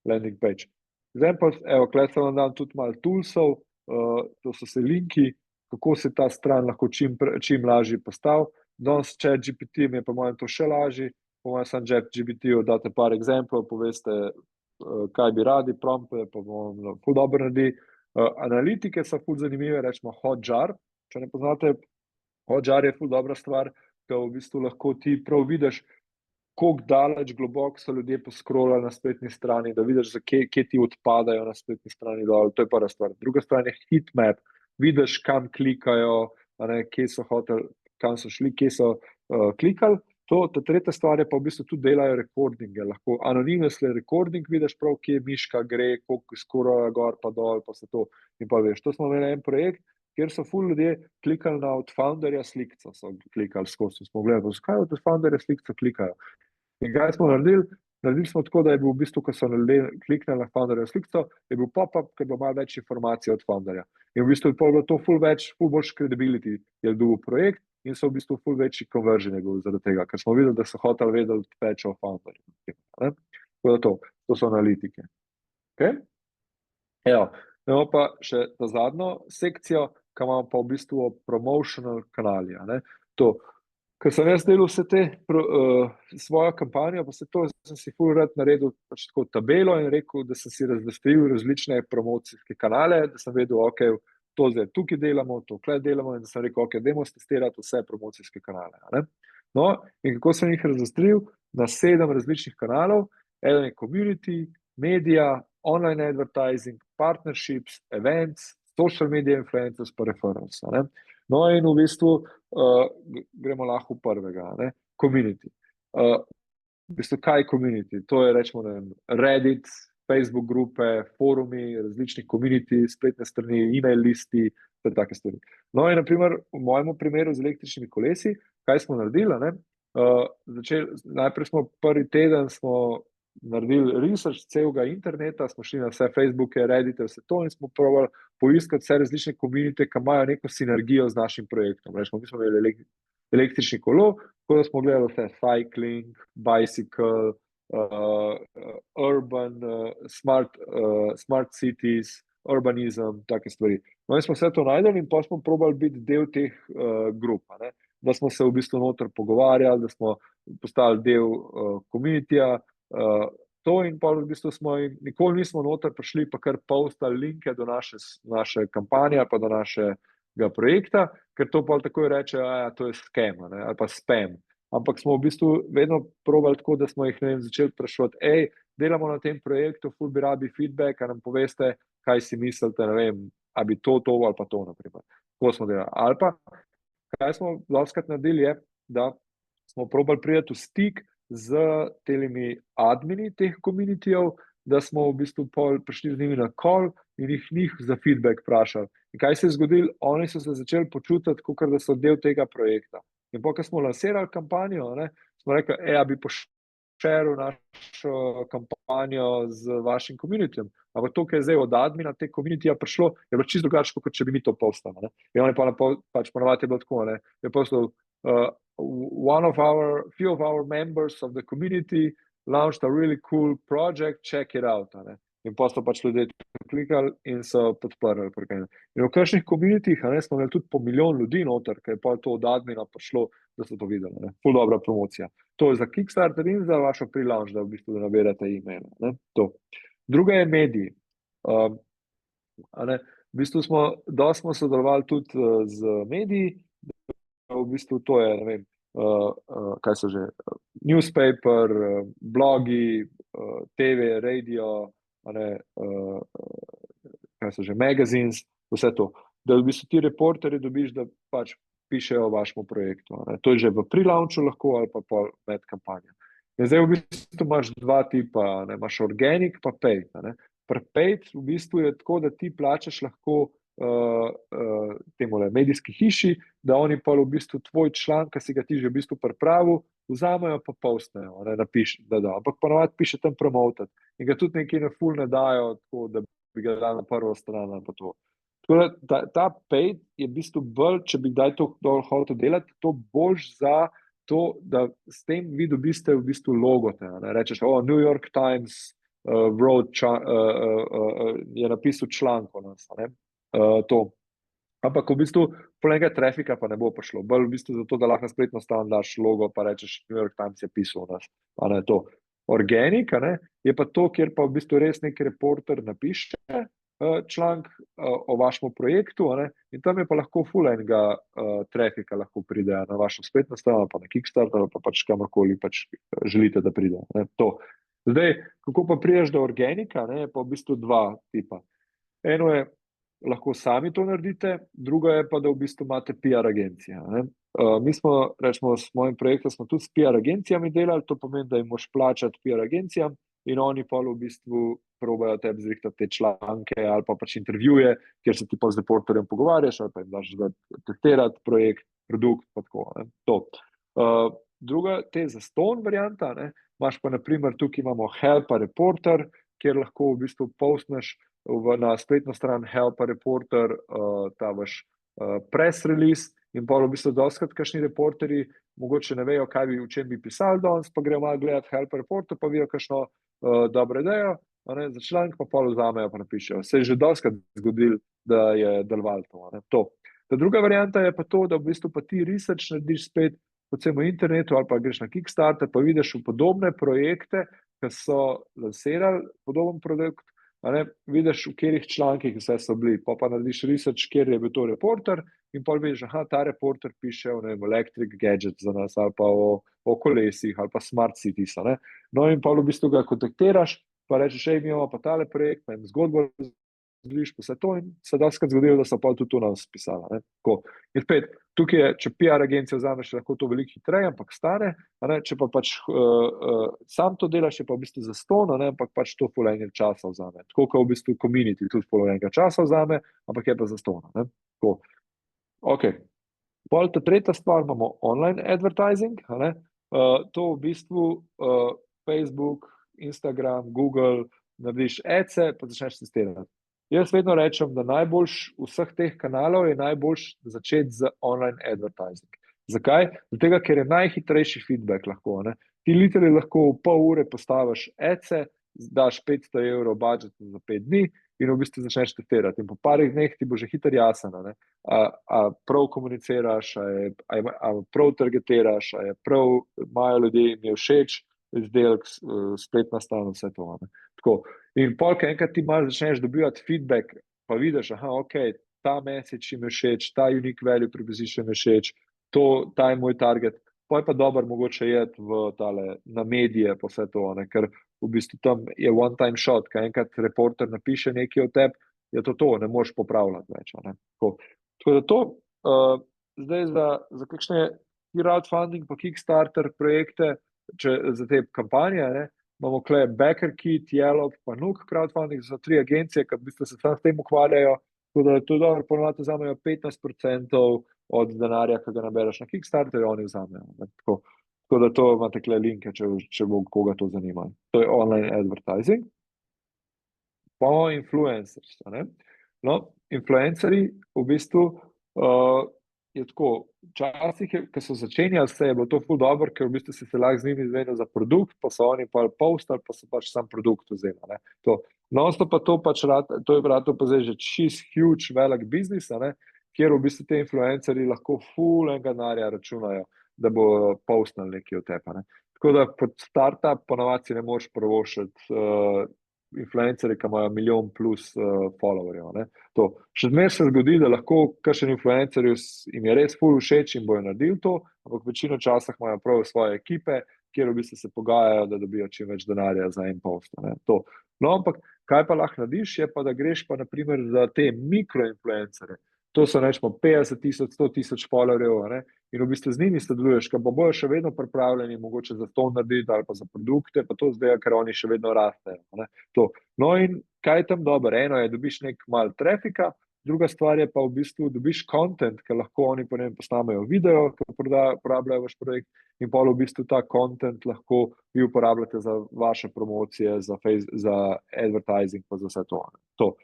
landing page. Zdaj pa, evo, tukaj sem vam dal tudi malo toolsov, to so se linki, kako se ta stran lahko čim lažje postavi. Danes ChatGPT mi je po mojem to še lažje, po mojem sam ChatGPT-ju date par exemplov, poveste, kaj bi radi, prompte, pa bomo ful dobro naredi. Analitike so ful zanimive, rečemo Hotjar, če ne poznate, Hotjar je ful dobra stvar, ker v bistvu lahko ti prav vidiš, koliko daleč globoko so ljudje poskrolali na spletni strani, da vidiš, kje ti odpadajo na spletni strani dol, to je prva stvar. Druga stvar je heatmap, vidiš, kam klikajo, ne, kje so hoteli, kam so šli, kje so klikali. Ta tretja stvar je pa v bistvu tudi delajo recordinge, lahko anonymous recording vidiš prav, kje miška gre, koliko skoraj gor pa dol, pa se to, in pa veš, to smo imeli en projekt, kjer so ful ljudje klikali na od founderja slikca, so klikali skozi, smo gledali, zakaj od founderja slikca klikajo. In kaj smo naredili? Naredili smo tako, da je bil v bistvu, ko so kliknili na founderja slikco, je bil pop-up, ker bo malo več informacij od founderja. In v bistvu je bilo to ful boljš credibility je dobil projekt in so v bistvu ful večji conversion je bil zaradi tega, ker smo videli, da so hoteli vedeti več o founderju. Tako da to so analitike. Okay? Evo, imamo pa še ta zadnjo sekcijo, ki imamo pa v bistvu promotional kanali. To, ker sem jaz delal vse te svojo kampanjo, pa sem si ful rad naredil pač tako tabelo in rekel, da sem si razvrstil različne promocijske kanale, da sem vedel, ok, to zdaj tukaj delamo, to tukaj delamo in da sem rekel, ok, dajmo testirati vse promocijske kanale. Ne? No, in kako sem jih razvrstil? Na 7 različnih kanalov, eden je community, media, online advertising, partnerships, events, social media influencers pa referrals. Ne? No in v bistvu gremo lahko v prvega, ne? Community. V bistvu kaj je community? To je rečemo Reddit, Facebook grupe, forumi, različnih community, spletne strani, email listi, take stvari. No in naprimer v mojem primeru z električnimi kolesi, kaj smo naredili? Ne? Najprej smo prvi teden naredili research celega interneta, smo šli na vse Facebooke, Reddite, vse to in smo probali poiskati vse različne komunite, ki imajo neko sinergijo z našim projektom. Rečemo, mi smo imeli električni kolo, tako da smo gledali vse cycling, bicycle, urban, smart cities, urbanizem, take stvari. No in smo vse to najdeli in pa smo probali biti del teh grup, ne? Da smo se v bistvu noter pogovarjali, da smo postali del komunitija, to in pa v bistvu nikoli nismo noter prišli pa kar postali linke do naše kampanje pa do našega projekta, ker to pa takoj reče, to je scam, ne, ali pa spam. Ampak smo v bistvu vedno probali tako, da smo jih začeli vprašati, delamo na tem projektu, ful bi rabi feedback, a nam poveste, kaj si mislite, ne vem, a bi to ali pa to, naprimer. Tako smo delali. Ali pa, kaj smo dostikrat naredili je, da smo probali priti v stik z telimi admini teh komunitijev, da smo v bistvu prišli z njimi na call in jih za feedback vprašali. In kaj se je zgodilo? Oni so se začeli počutiti, kot da so del tega projekta. In ko smo lansirali kampanjo, ne, smo rekli, a bi pošeril našo kampanjo z vašim komunitijem. Ampak to, kar je zdaj od admina te komunitija prišlo, je bilo čisto drugače, kot če bi mi to postali. In oni pač ponovadi je bilo tako, ne, je poslal few of our members of the community launched a really cool project, check it out. Ne? In pa so pač ljudje klikali in so podprli. In v kakšnih komunitijah smo imeli tudi po 1 milijon ljudi noter, ker je pa to od admina prišlo, da so to videli. Ne? Ful dobra promocija. To je za Kickstarter in za vašo pre-launch, da v bistvu nabirate e-mail. Druga je mediji. V bistvu smo sodelovali tudi z mediji, v bistvu to je, ne vem, kaj so že, newspaper, blogi, TV, radio, kaj so že, magazines, vse to. Da v bistvu ti reporterji dobiš, da pač pišejo o vašem projektu. Ne. To je že v pre-launchu lahko ali pa med kampanjo. In zdaj v bistvu imaš dva tipa, ne, imaš organic pa paid. Ne. Pri paid v bistvu je tako, da ti plačaš lahko temule medijski hiši, da oni pa v bistvu tvoj članek, ki si ga ti že v bistvu pripravil, vzamejo pa postnejo, ne, napiše, ampak ponovadi piše tam promoted in ga tudi nekaj na ful ne dajo, tako da bi ga dali na prvo stran ali pa to. Tako da ta paid je v bistvu bolj, če bi kdaj to hotel delati, to boljš za to, da s tem vi dobiste v bistvu logote. Ne? Rečeš, New York Times je napisal članek o nas. To. Ampak v bistvu polega trafika pa ne bo prišlo. Bolj v bistvu zato, da lahko na spletno stran daš logo, pa rečeš, New York Times je pisal o nas. Ne, to. Organic, ne, je pa to, kjer pa v bistvu res nek reporter napiše članek o vašem projektu, ne, in tam je pa lahko ful enega trafika lahko pride na vašo spletno stran, pa na Kickstarter, pa pač kamorkoli pač želite, da pride. Ne, to. Zdaj, kako pa priješ do organika, ne, je pa v bistvu dva tipa. Eno je, lahko sami to naredite, drugo je pa, da v bistvu imate PR agencije. Ne. Mi smo, rečemo, s mojim projektom smo tudi s PR agencijami delali, to pomeni, da jim moš plačati PR agencijam in oni pa v bistvu probajo tebi zrihtati te članke ali pa pač intervjuje, kjer se ti pa z reporterjem pogovarjaš ali pa jim daš testirati projekt, produkt, pa tako. Ne. To. Druga, te zastonj varianta, ne, imaš pa naprimer, tukaj imamo Help a Reporter, kjer lahko v bistvu postneš na spletno stran Help a Reporter ta vaš press release in pa v bistvu dostakrat kakšni reporteri mogoče ne vejo, kaj v čem bi pisali danes, pa grejo malo gledati Help a Reporter, pa vijo kakšno dobro idejo, za članek pa pol vzamejo pa napišejo. Se je že dostakrat zgodilo, da je delovalo to. Ta druga varianta je pa to, da v bistvu pa ti research narediš spet po celem internetu ali pa greš na Kickstarter, pa vidiš v podobne projekte, ki so lansirali podoben produkt, vidiš v katerih člankih vse so bili, pa narediš research, kjer je bil to reporter in pa vidiš, ta reporter piše o electric gadget za nas ali pa o kolesih ali pa smart cities. No in pa v bistvu ga kontaktiraš, pa rečeš, mi imamo pa tale projekt, pa jim zgodbo zgodiš pa vse to in se dostakrat zgodilo, da so pa tudi to nas pisala. In spet, tukaj je, če PR agencijo vzameš, lahko to veliko hitreje, ampak stane, če pa pač sam to delaš, je pa v bistvu zastonj, ampak pač to ful enega časa vzame. Tako kot v bistvu community tudi ful enega časa vzame, ampak je pa zastonj. Ok. Pol ta tretja stvar, imamo online advertising, to v bistvu Facebook, Instagram, Google, narediš ads-e, pa začneš testirati. Jaz vedno rečem, da najboljš vseh teh kanalov je najboljš začeti z online advertising. Zakaj? Zato, ker je najhitrejši feedback lahko. Ti literally lahko v pol ure postaviš ads-e, daš 500 evrov budžet za 5 dni in v bistvu začneš testirati. In po parih dneh ti bo že hitro jasno, a prav komuniciraš, a prav targetiraš, a je prav, imajo ljudje, jim je všeč izdelek, spletna stran, vse to. Tako. In polk enkrat ti malo začneš dobivati feedback, pa vidiš, ok, ta message jim je všeč, ta unique value proposition je všeč, ta je moj target, pa je pa dobro mogoče jeti na medije pa vse to, ker v bistvu tam je one time shot, kaj enkrat reporter napiše nekaj o tebi, je to, ne moreš popravljati več. Tako da to, zdaj za kakšne crowdfunding pa Kickstarter projekte, za te kampanje, imamo tukaj BackerKit, Yellow, pa Nook crowdfunding, so 3 agencije, ki v bistvu se sam s tem ukvarjajo, tako da to dobro, ponovadi vzamejo 15% od denarja, ki ga nabereš na Kickstarter, oni vzamejo. Tako da to imate tukaj linke, če bo koga to zanima. To je online advertising. Pa influencers. No, influencerji v bistvu je tako, včasih, ko so začenjali vse, je bilo to ful dobro, ker v bistvu si se lahko z njimi zmenil za produkt, pa so oni pa postali, pa so pač sam produkt vzeli. No, pa to pač to je vrato pa zdaj že čist huge, velik biznis, kjer v bistvu te influencerji lahko ful enega denarja računajo, da bo postali nekaj od tepa. Tako da pod startup ponovadi si ne moreš privoščiti influencerji, ki imajo 1 milijon plus followerjev. Še zmeraj se zgodi, da lahko kakšen influencerju jim je res ful všeč in bojo naredili to, ampak večino časa imajo prav svoje ekipe, kjer v bistvu se pogajajo, da dobijo čim več denarja za en post. No, ampak kaj pa lahko narediš, je pa, da greš pa naprimer za te mikroinfluencerje. To so rečemo 50,000, 100,000 followerjev, a ne, in v bistvu z njimi sodeluješ, ker bojo še vedno pripravljeni mogoče za to narediti ali pa za produkte, pa to zdaj, ker oni še vedno rastejo, a ne, to. No in kaj je tam dobro? Eno je, dobiš nek mal trafika, druga stvar je pa v bistvu dobiš content, ker lahko oni po njem posnamejo video, ker uporabljajo vaš projekt in pa v bistvu ta content lahko vi uporabljate za vaše promocije, za advertising pa za vse to. To.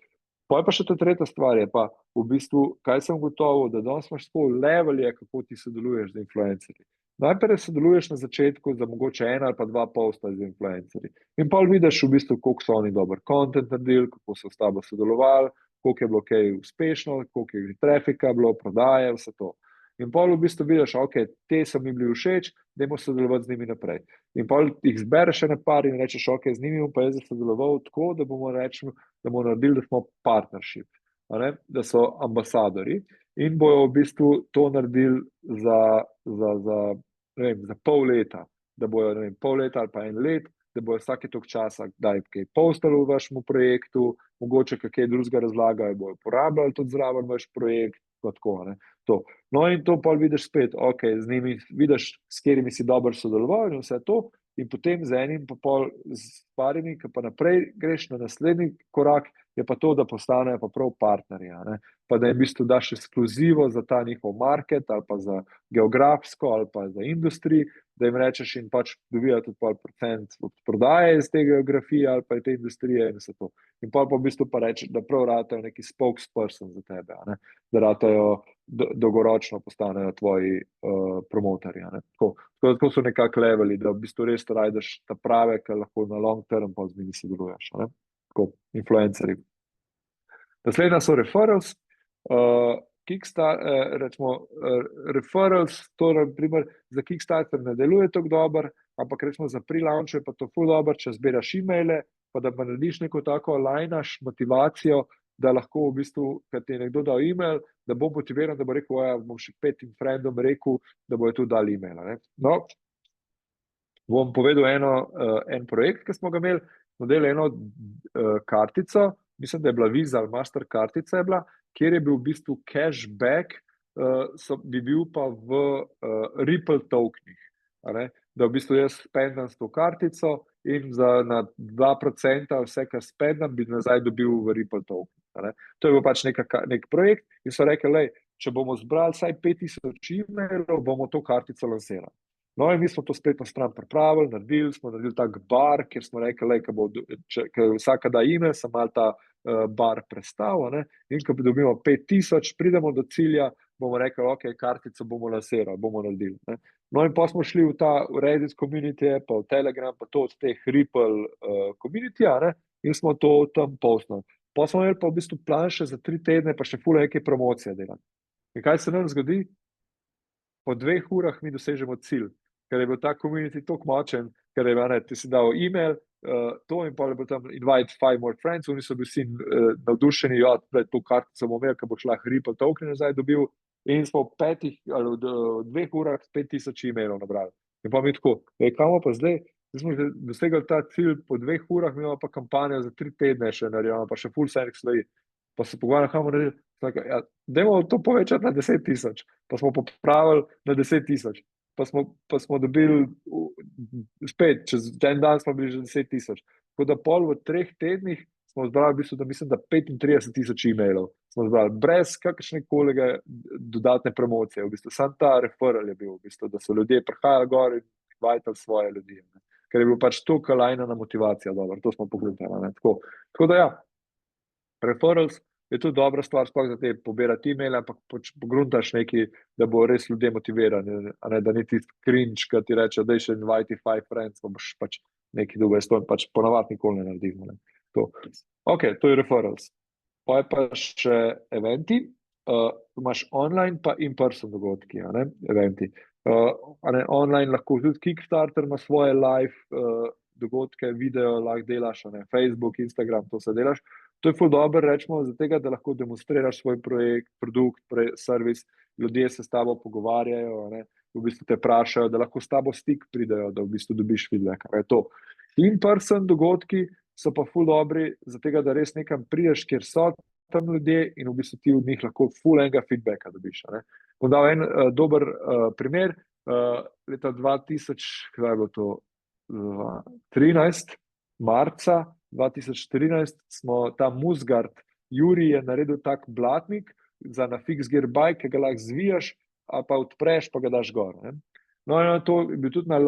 Potem pa še ta tretja stvar je pa v bistvu, kaj sem gotovo, da danes imaš tako levelje, kako ti sodeluješ z influencerji. Najprej sodeluješ na začetku za mogoče 1 ali pa 2 posta z influencerji. In pa vidiš v bistvu, koliko so oni dober content naredili, kako so s tabo sodelovali, koliko je bilo kaj uspešno, koliko je trafika bilo, prodaje, vse to. In pa v bistvu vidiš, ok, te so mi bili všeč, dajmo sodelovati z njimi naprej. In pa jih zbereš še na par in rečeš, ok, z njimi bom pa jaz sodeloval tako, da bomo naredili, da smo partnership, da so ambasadori in bojo v bistvu to naredili za pol leta, da bojo pol leta ali pa 1 let, da bojo vsake toliko časa kdaj kaj postali v vašem projektu, mogoče kaj drugega razlagajo, bojo uporabljali tudi zraven vaš projekt, tako, to. No in to pol vidiš spet, ok, z njimi vidiš, s katerimi si dobro sodeloval in vse to, in potem z enim pa pol s parimi, ki pa naprej greš na naslednji korak, je pa to, da postanejo pa prav partnerji, pa da jim v bistvu daš ekskluzivo za ta njihov market ali pa za geografsko ali pa za industriji, da jim rečeš in pač dobijo tudi pol procent od prodaje iz te geografije ali pa te industrije in vse to. In pol pa v bistvu pa reče, da prav ratajo neki spokesperson za tebe, da ratajo dolgoročno postanejo tvoji promotorji. Tako so nekako leveli, da v bistvu res najdeš ta prave, ki lahko na long term pa z njimi sodeluješ. Tako, influencerji. Naslednja so referrals. Referrals, to naprimer za Kickstarter ne deluje tako dobro, ampak rečemo za pre-launch je pa to ful dobro, če zbiraš e-maile, pa da pa narediš neko tako alignaš motivacijo, da lahko v bistvu, kad ti je nekdo dal e-mail, da bo motiviran, da bo rekel, ja, bom še 5 friendom rekel, da bojo tudi dali e-mail. No, bom povedal en projekt, ki smo ga imeli, smo delali eno kartico, mislim, da je bila Visa ali Master kartica je bila, kjer je bil v bistvu cashback, bi bil pa v Ripple tokenih, da v bistvu jaz spendam s to kartico in na 2% vse, kar spendam, bi nazaj dobil v Ripple token. To je bil pač nek projekt in so rekli, če bomo zbrali vsaj 5,000 e-mailov, bomo to kartico lansirali. No in mi smo to spletno stran pripravili, smo naredili tak bar, kjer smo rekli, ker vsaka da e-mail, sem malo ta bar predstavil, in ko dobimo 5,000, pridemo do cilja, bomo rekli, ok, kartico bomo lansirali, bomo naredili. No in pa smo šli v ta Reddit community, pa v Telegram, pa to od teh Ripple community, in smo to tam postali. Pa smo imeli pa v bistvu plan še za 3 tedne, pa še ful neke promocije delati. In kaj se nam zgodi? Po 2 urah mi dosežemo cilj, ker je bil ta community toliko močen, ker je ti si dal e-mail, to in pa je bil tam invite 5 more friends, oni so bili vsi navdušeni, to kartico bomo imeli, ker bo šla Ripple token nazaj dobil, in smo v 5 ali v 2 urah 5,000 e-mailov nabrali. In pa mi tako, kamo pa zdaj? Zdaj smo dosegli ta cilj po 2 urah, mi imamo pa kampanjo za 3 tedne še naredimo, pa še full sajnik sloji. Pa se pogovarjamo, kamo naredili, dajmo to povečati na 10,000, pa smo popravili na 10,000, pa smo dobili spet, čez en dan smo bili že 10,000. Tako da pol v 3 tednih smo zbrali, v bistvu, da mislim, da 35,000 e-mailov smo zbrali, brez kakršne kolega dodatne promocije, v bistvu, sam ta referral je bil, v bistvu, da so ljudje prihajali gor in invitali svoje ljudi, ker je bil pač toliko lajnana motivacija, dobro, to smo pogledali, tako da ja, referrals je tudi dobra stvar, sploh za te pobirati e-mail, ampak pogruntaš nekaj, da bo res ljudje motivirani, da ni tisti cringe, ki ti reče, da je še invite 5 friends, pa boš pač nekaj dobe, to pač ponavadi nikoli ne naredimo. Ok, to je referrals. Pa je pa še eventi, imaš online pa in-person dogodki, eventi. Online lahko tudi Kickstarter ima svoje live dogodke, video lahko delaš, Facebook, Instagram, to se delaš. To je ful dobro, rečemo, zato, da lahko demonstriraš svoj projekt, produkt, servis, ljudje se s tabo pogovarjajo, v bistvu te vprašajo, da lahko s tabo stik pridejo, da v bistvu dobiš feedback. In-person dogodki so pa ful dobri, zato, da res nekam prideš, kjer so tam ljudje in v bistvu ti od njih lahko full enega feedbacka dobiš. Ne. Bom dal en dober primer. Leta 2000, kdaj je bilo to? 13, marca 2013 smo ta Musgard, Juri je naredil tak blatnik za na fix gear bike, ki ga lahko zvijaš, a pa odpreš, pa ga daš gor. Ne. No, in to je bil tudi na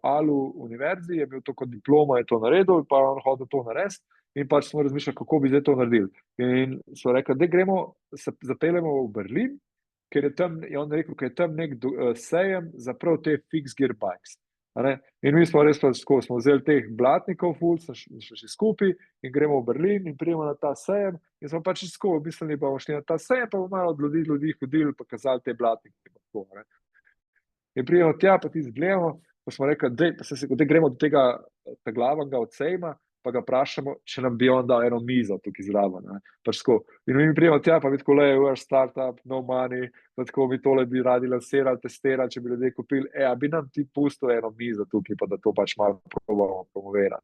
ALU univerzi, je bil to kot diploma, je to naredil, pa on hodil to narediti in pač smo razmišljali, kako bi zdaj to naredili. In smo rekli, da gremo, se zapeljemo v Berlin, ker je tam, je on rekel, ker je tam nek sejem za prav te fix gear bikes. In mi smo res smo vzeli teh blatnikov, šli skupaj in gremo v Berlin in prijemo na ta sejem in smo pač skozi mislili, pa bomo šli na ta sejem, pa bomo malo od ljudi hodili, pa kazali te blatnike. In prijemo tja, pa ti zgledamo, pa smo rekli, da gremo do tega glavnega od sejma, pa ga vprašamo, če nam bi on dal eno mizo tukaj zraven. In mi prijemo tja, pa mi tako, we're startup, no money, pa tako mi tole bi radi lansirali, testirali, če bi ljudje kupili, a bi nam ti pustil eno mizo tukaj, pa da to pač malo probamo promovirati.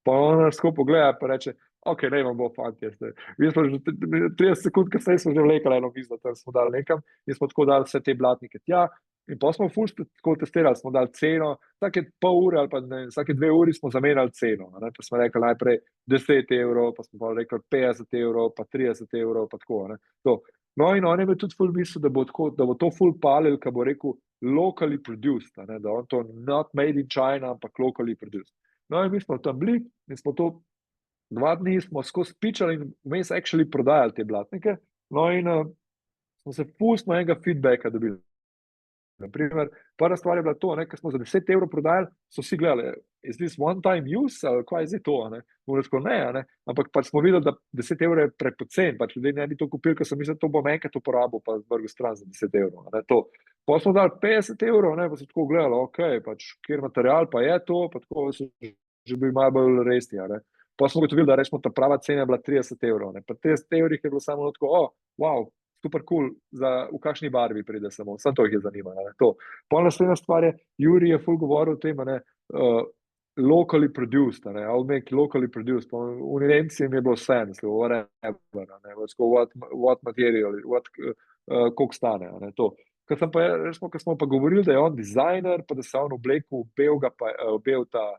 Pa on nas tako pogleda, pa reče, ok, ne vam bo, fantje, mi smo že 30 sekund kasneje smo že vlekali eno mizo, tam smo dali nekam in smo tako dali vse te blatnike tja. In pa smo ful tako testirali, smo dali ceno, vsake pol ure ali pa vsake 2 uri smo zamenjali ceno. Pa smo rekli najprej 10 evrov, pa smo pa rekli 50 evrov, pa 30 evrov, pa tako. No in on je tudi ful mislil, da bo to ful palil, ko bo rekel locally produced, da on to not made in China, ampak locally produced. No in mi smo tam bili in smo to 2 dni smo skozi pičali in vmes actually prodajali te blatnike. No in smo se ful enega feedbacka dobili. Naprimer, prva stvar je bila to, ker smo za 10 evrov prodajali, so vsi gledali, is this one time use, ali kaj je zdaj to, ne, ampak pač smo videli, da 10 evrov je prepocen, pač ljudje ne bi to kupili, ker sem mislil, da to bom enkrat uporabil, pa zvrgel stran za 10 evrov, Pa smo dali 50 evrov, pa so tako gledali, ok, pač, kjer material pa je to, pa tako so že bili malo bolj resni, Pa smo gotovili, da rečemo, ta prava cena je bila 30 evrov, Pa 30 evrih je bilo samo tako, wow, super cool, v kakšni barvi pride samo to jih je zanimalo. Pol naslednja stvar je, Juri je ful govoril o tem, locally produced, I'll make locally produced, v Nemci jim je bilo vse, what material, koliko stane, to. Ko smo pa govorili, da je on dizajner, pa da se on oblekel bel ta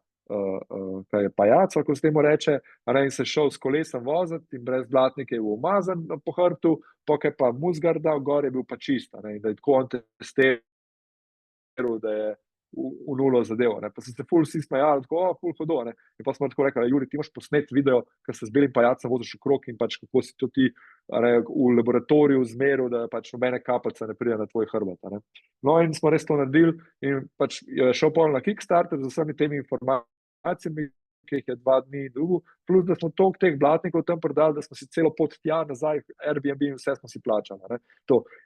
kaj je pajac, ko se temu reče, in se šel s kolesom voziti in brez blatnike je umazan po hrbtu, pokaj pa Musgard dal gor, je bil pa čist, in da je tako on testiral, da je v nulo zadevo. Pa so se ful vsi smejali, tako, ful hodo. In pa smo tako rekli, Juri, ti imaš posnet video, ker se z belim pajacem voziš okrog in pač kako si to ti v laboratoriju zmeril, da pač nobene kapljice ne pride na tvoj hrbet. No in smo res to naredili in pač je šel pol na Kickstarter z vsemi temi informacijami, ki jih je 2 dni dobil, plus da smo toliko teh blatnikov tam prodali, da smo si celo pot tja nazaj, Airbnb in vse smo si plačali.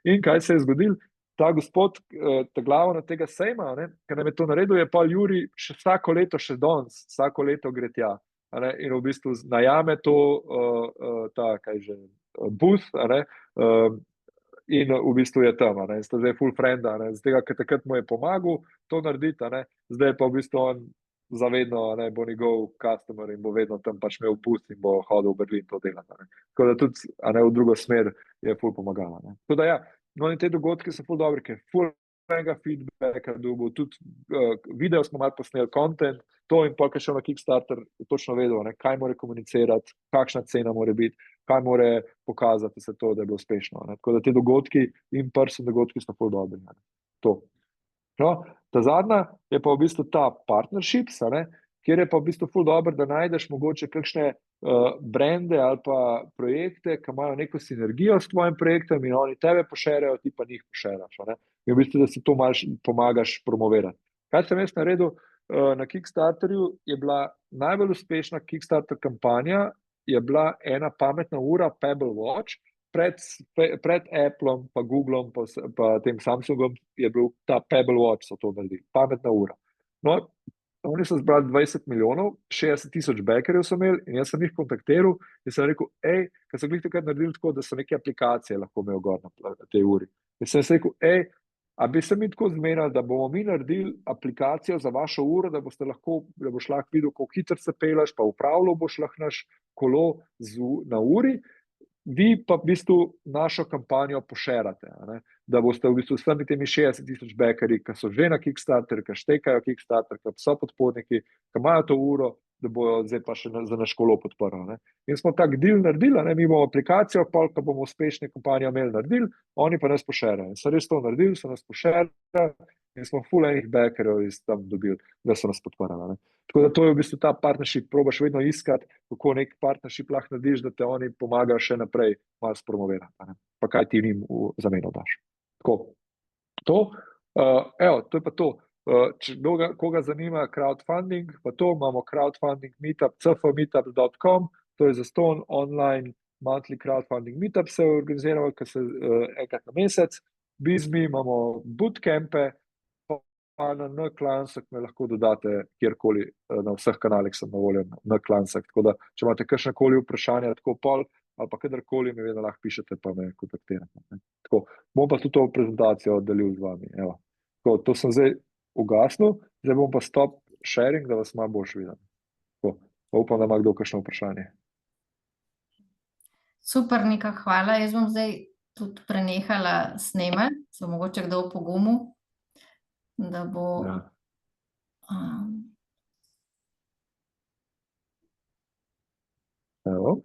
In kaj se je zgodilo? Ta gospod, ta glava tega sejma, ker nam je to naredil, je pa Juri še vsako leto še danes, vsako leto gre tja. In v bistvu najame to, booth, in v bistvu je tam, sta zdaj full frienda, z tega, ker takrat mu je pomagal to narediti, zdaj pa v bistvu on zavedno bo njegov customer in bo vedno tam pač imel booth in bo hodil v Berlin to delati. Tako da tudi v drugo smer je full pomagala. Tako da ja, no in te dogodke so ful dobri, ker ful enega feedbacka dobil, tudi video smo malo posneli, content, to in pa, ker šel na Kickstarter, je točno vedel, kaj mora komunicirati, kakšna cena mora biti, kaj mora pokazati vse to, da je bilo uspešno. Tako da te dogodki in person dogodki so ful dobri. To. No, ta zadnja je pa v bistvu ta partnerships, kjer je pa v bistvu ful dobro, da najdeš mogoče kakšne brende ali pa projekte, ki imajo neko sinergijo s tvojim projektom in oni tebe pošerajo, ti pa njih pošeraš. In v bistvu, da si to malo pomagaš promovirati. Kaj sem jaz naredil na Kickstarterju, je bila najbolj uspešna Kickstarter kampanja, je bila ena pametna ura Pebble Watch, pred Applom, pa Googlom, pa tem Samsungom je bil ta Pebble Watch, so to naredili, pametna ura. No, oni so zbrali 20 milijonov, 60,000 backerjev so imeli in jaz sem jih kontaktiral in sem rekel, ker so glih takrat naredili tako, da so neke aplikacije lahko imel gor na tej uri. In sem rekel, a bi se mi tako zmenili, da bomo mi naredili aplikacijo za vašo uro, da boš lahko videl, koliko hitro se peleš, pa upravljal boš lahko naš kolo na uri, vi pa v bistvu našo kampanjo pošerate, da boste v bistvu s temi 60,000 backerji, ki so že na Kickstarter, ki štekajo Kickstarter, ki so podporniki, ki imajo to uro, da bojo zdaj pa še za naš kolo podprli. In smo tak deal naredili, mi bomo aplikacijo, pa bomo uspešne kampanje imeli naredili, oni pa nas pošerajo. In so res to naredili, so nas pošerali in smo ful enih backerjev iz tam dobili, da so nas podprli. Tako da to je v bistvu ta partnership, probaš vedno iskati, kako nek partnership lahko narediš, da te oni pomagajo še naprej malo spromovirati, pa kaj ti njim v zameno daš. Tako, to je pa to. Če koga zanima crowdfunding, pa to imamo crowdfunding meetup, cfmeetup.com, to je zastonj online monthly crowdfunding meetup, se organiziramo, ki se enkrat na mesec, bizmi, imamo bootcampe, pa na N-Klansek me lahko dodate kjerkoli, na vseh kanalih sem na voljo na Klansek, tako da, če imate kakšnekoli vprašanja, tako pol, ali pa kadarkoli me vedno lahko pišete, pa me kontaktirate. Tako, bom pa tudi to prezentacijo delil z vami, evo. Tako, to sem zdaj ugasnil, zdaj bom pa stop sharing, da vas malo boljš vidim. Tako, upam, da ima kdo kakšno vprašanje. Super, Nika, hvala. Jaz bom zdaj tudi prenehala snemati, se mogoče kdo pogumil, da bo... Ja. Evo.